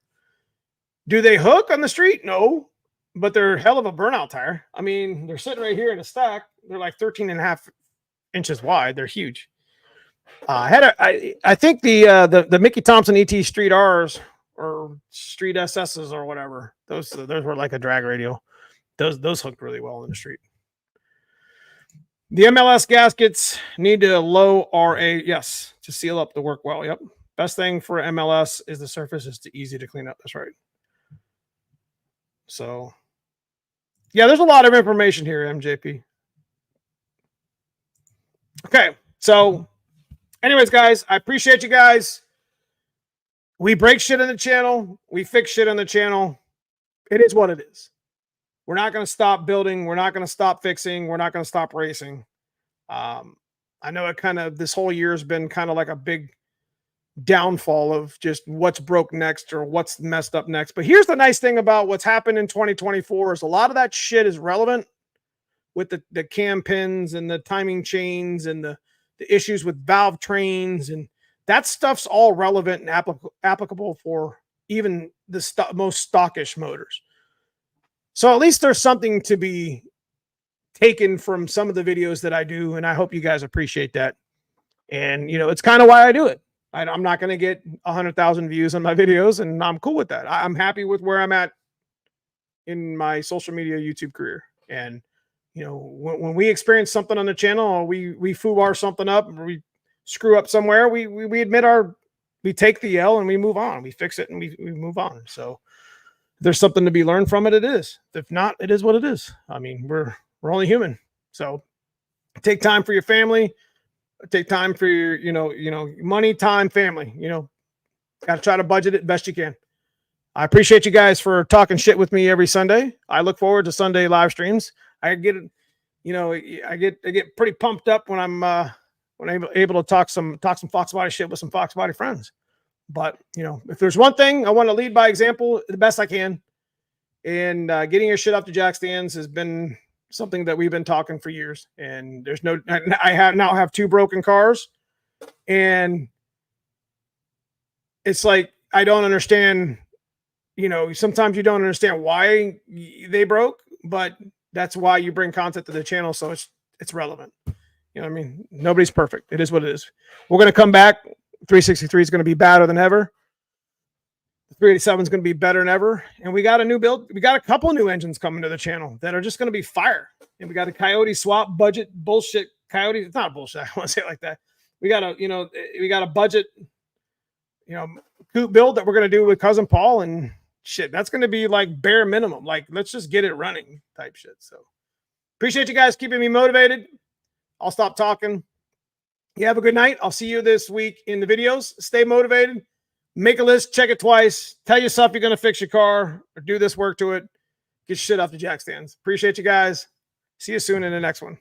B: Do they hook on the street? No, but they're hell of a burnout tire. I mean, they're sitting right here in a stack. They're like 13.5 inches wide. They're huge. I think the Mickey Thompson ET Street R's or Street SS's or whatever. Those were like a drag radial. Those hooked really well in the street. The MLS gaskets need a low RA, yes, to seal up to work well. Yep. Best thing for MLS is the surface is easy to clean up. That's right. So, yeah, there's a lot of information here, MJP. Okay, so anyways, guys, I appreciate you guys. We break shit on the channel. We fix shit on the channel. It is what it is. We're not going to stop building. We're not going to stop fixing. We're not going to stop racing. I know it kind of, this whole year has been kind of like a big downfall of just what's broke next or what's messed up next. But here's the nice thing about what's happened in 2024 is a lot of that shit is relevant with the cam pins and the timing chains and the issues with valve trains. And that stuff's all relevant and applicable for even the most stockish motors. So at least there's something to be taken from some of the videos that I do, and I hope you guys appreciate that. And, you know, it's kind of why I do it. I'm not going to get 100,000 views on my videos, and I'm cool with that. I'm happy with where I'm at in my social media YouTube career. And, you know, when we experience something on the channel, or we foobar something up, or we screw up somewhere, we admit we take the L and we move on. We fix it and we move on. So if there's something to be learned from it, it is. If not, it is what it is. I mean, we're only human. So take time for your family. Take time for your, you know, money, time, family. You know, got to try to budget it best you can. I appreciate you guys for talking shit with me every Sunday. I look forward to Sunday live streams. I get, you know, I get pretty pumped up when I'm able to talk some Fox Body shit with some Fox Body friends. But, you know, if there's one thing I want to lead by example the best I can, and getting your shit off the jack stands has been something that we've been talking for years. And there's no, I now have 2 broken cars, and it's like, I don't understand, you know, sometimes you don't understand why they broke, but that's why you bring content to the channel. So it's relevant. You know what I mean? Nobody's perfect. It is what it is. We're going to come back. 363 is going to be better than ever. The 387 is going to be better than ever. And we got a new build. We got a couple new engines coming to the channel that are just going to be fire. And we got a Coyote swap budget bullshit. Coyote. It's not bullshit. I want to say it like that. We got a budget, you know, coupe build that we're going to do with Cousin Paul, and shit. That's going to be like bare minimum. Like, let's just get it running type shit. So appreciate you guys keeping me motivated. I'll stop talking. You have a good night. I'll see you this week in the videos. Stay motivated. Make a list. Check it twice. Tell yourself you're going to fix your car or do this work to it. Get shit off the jack stands. Appreciate you guys. See you soon in the next one.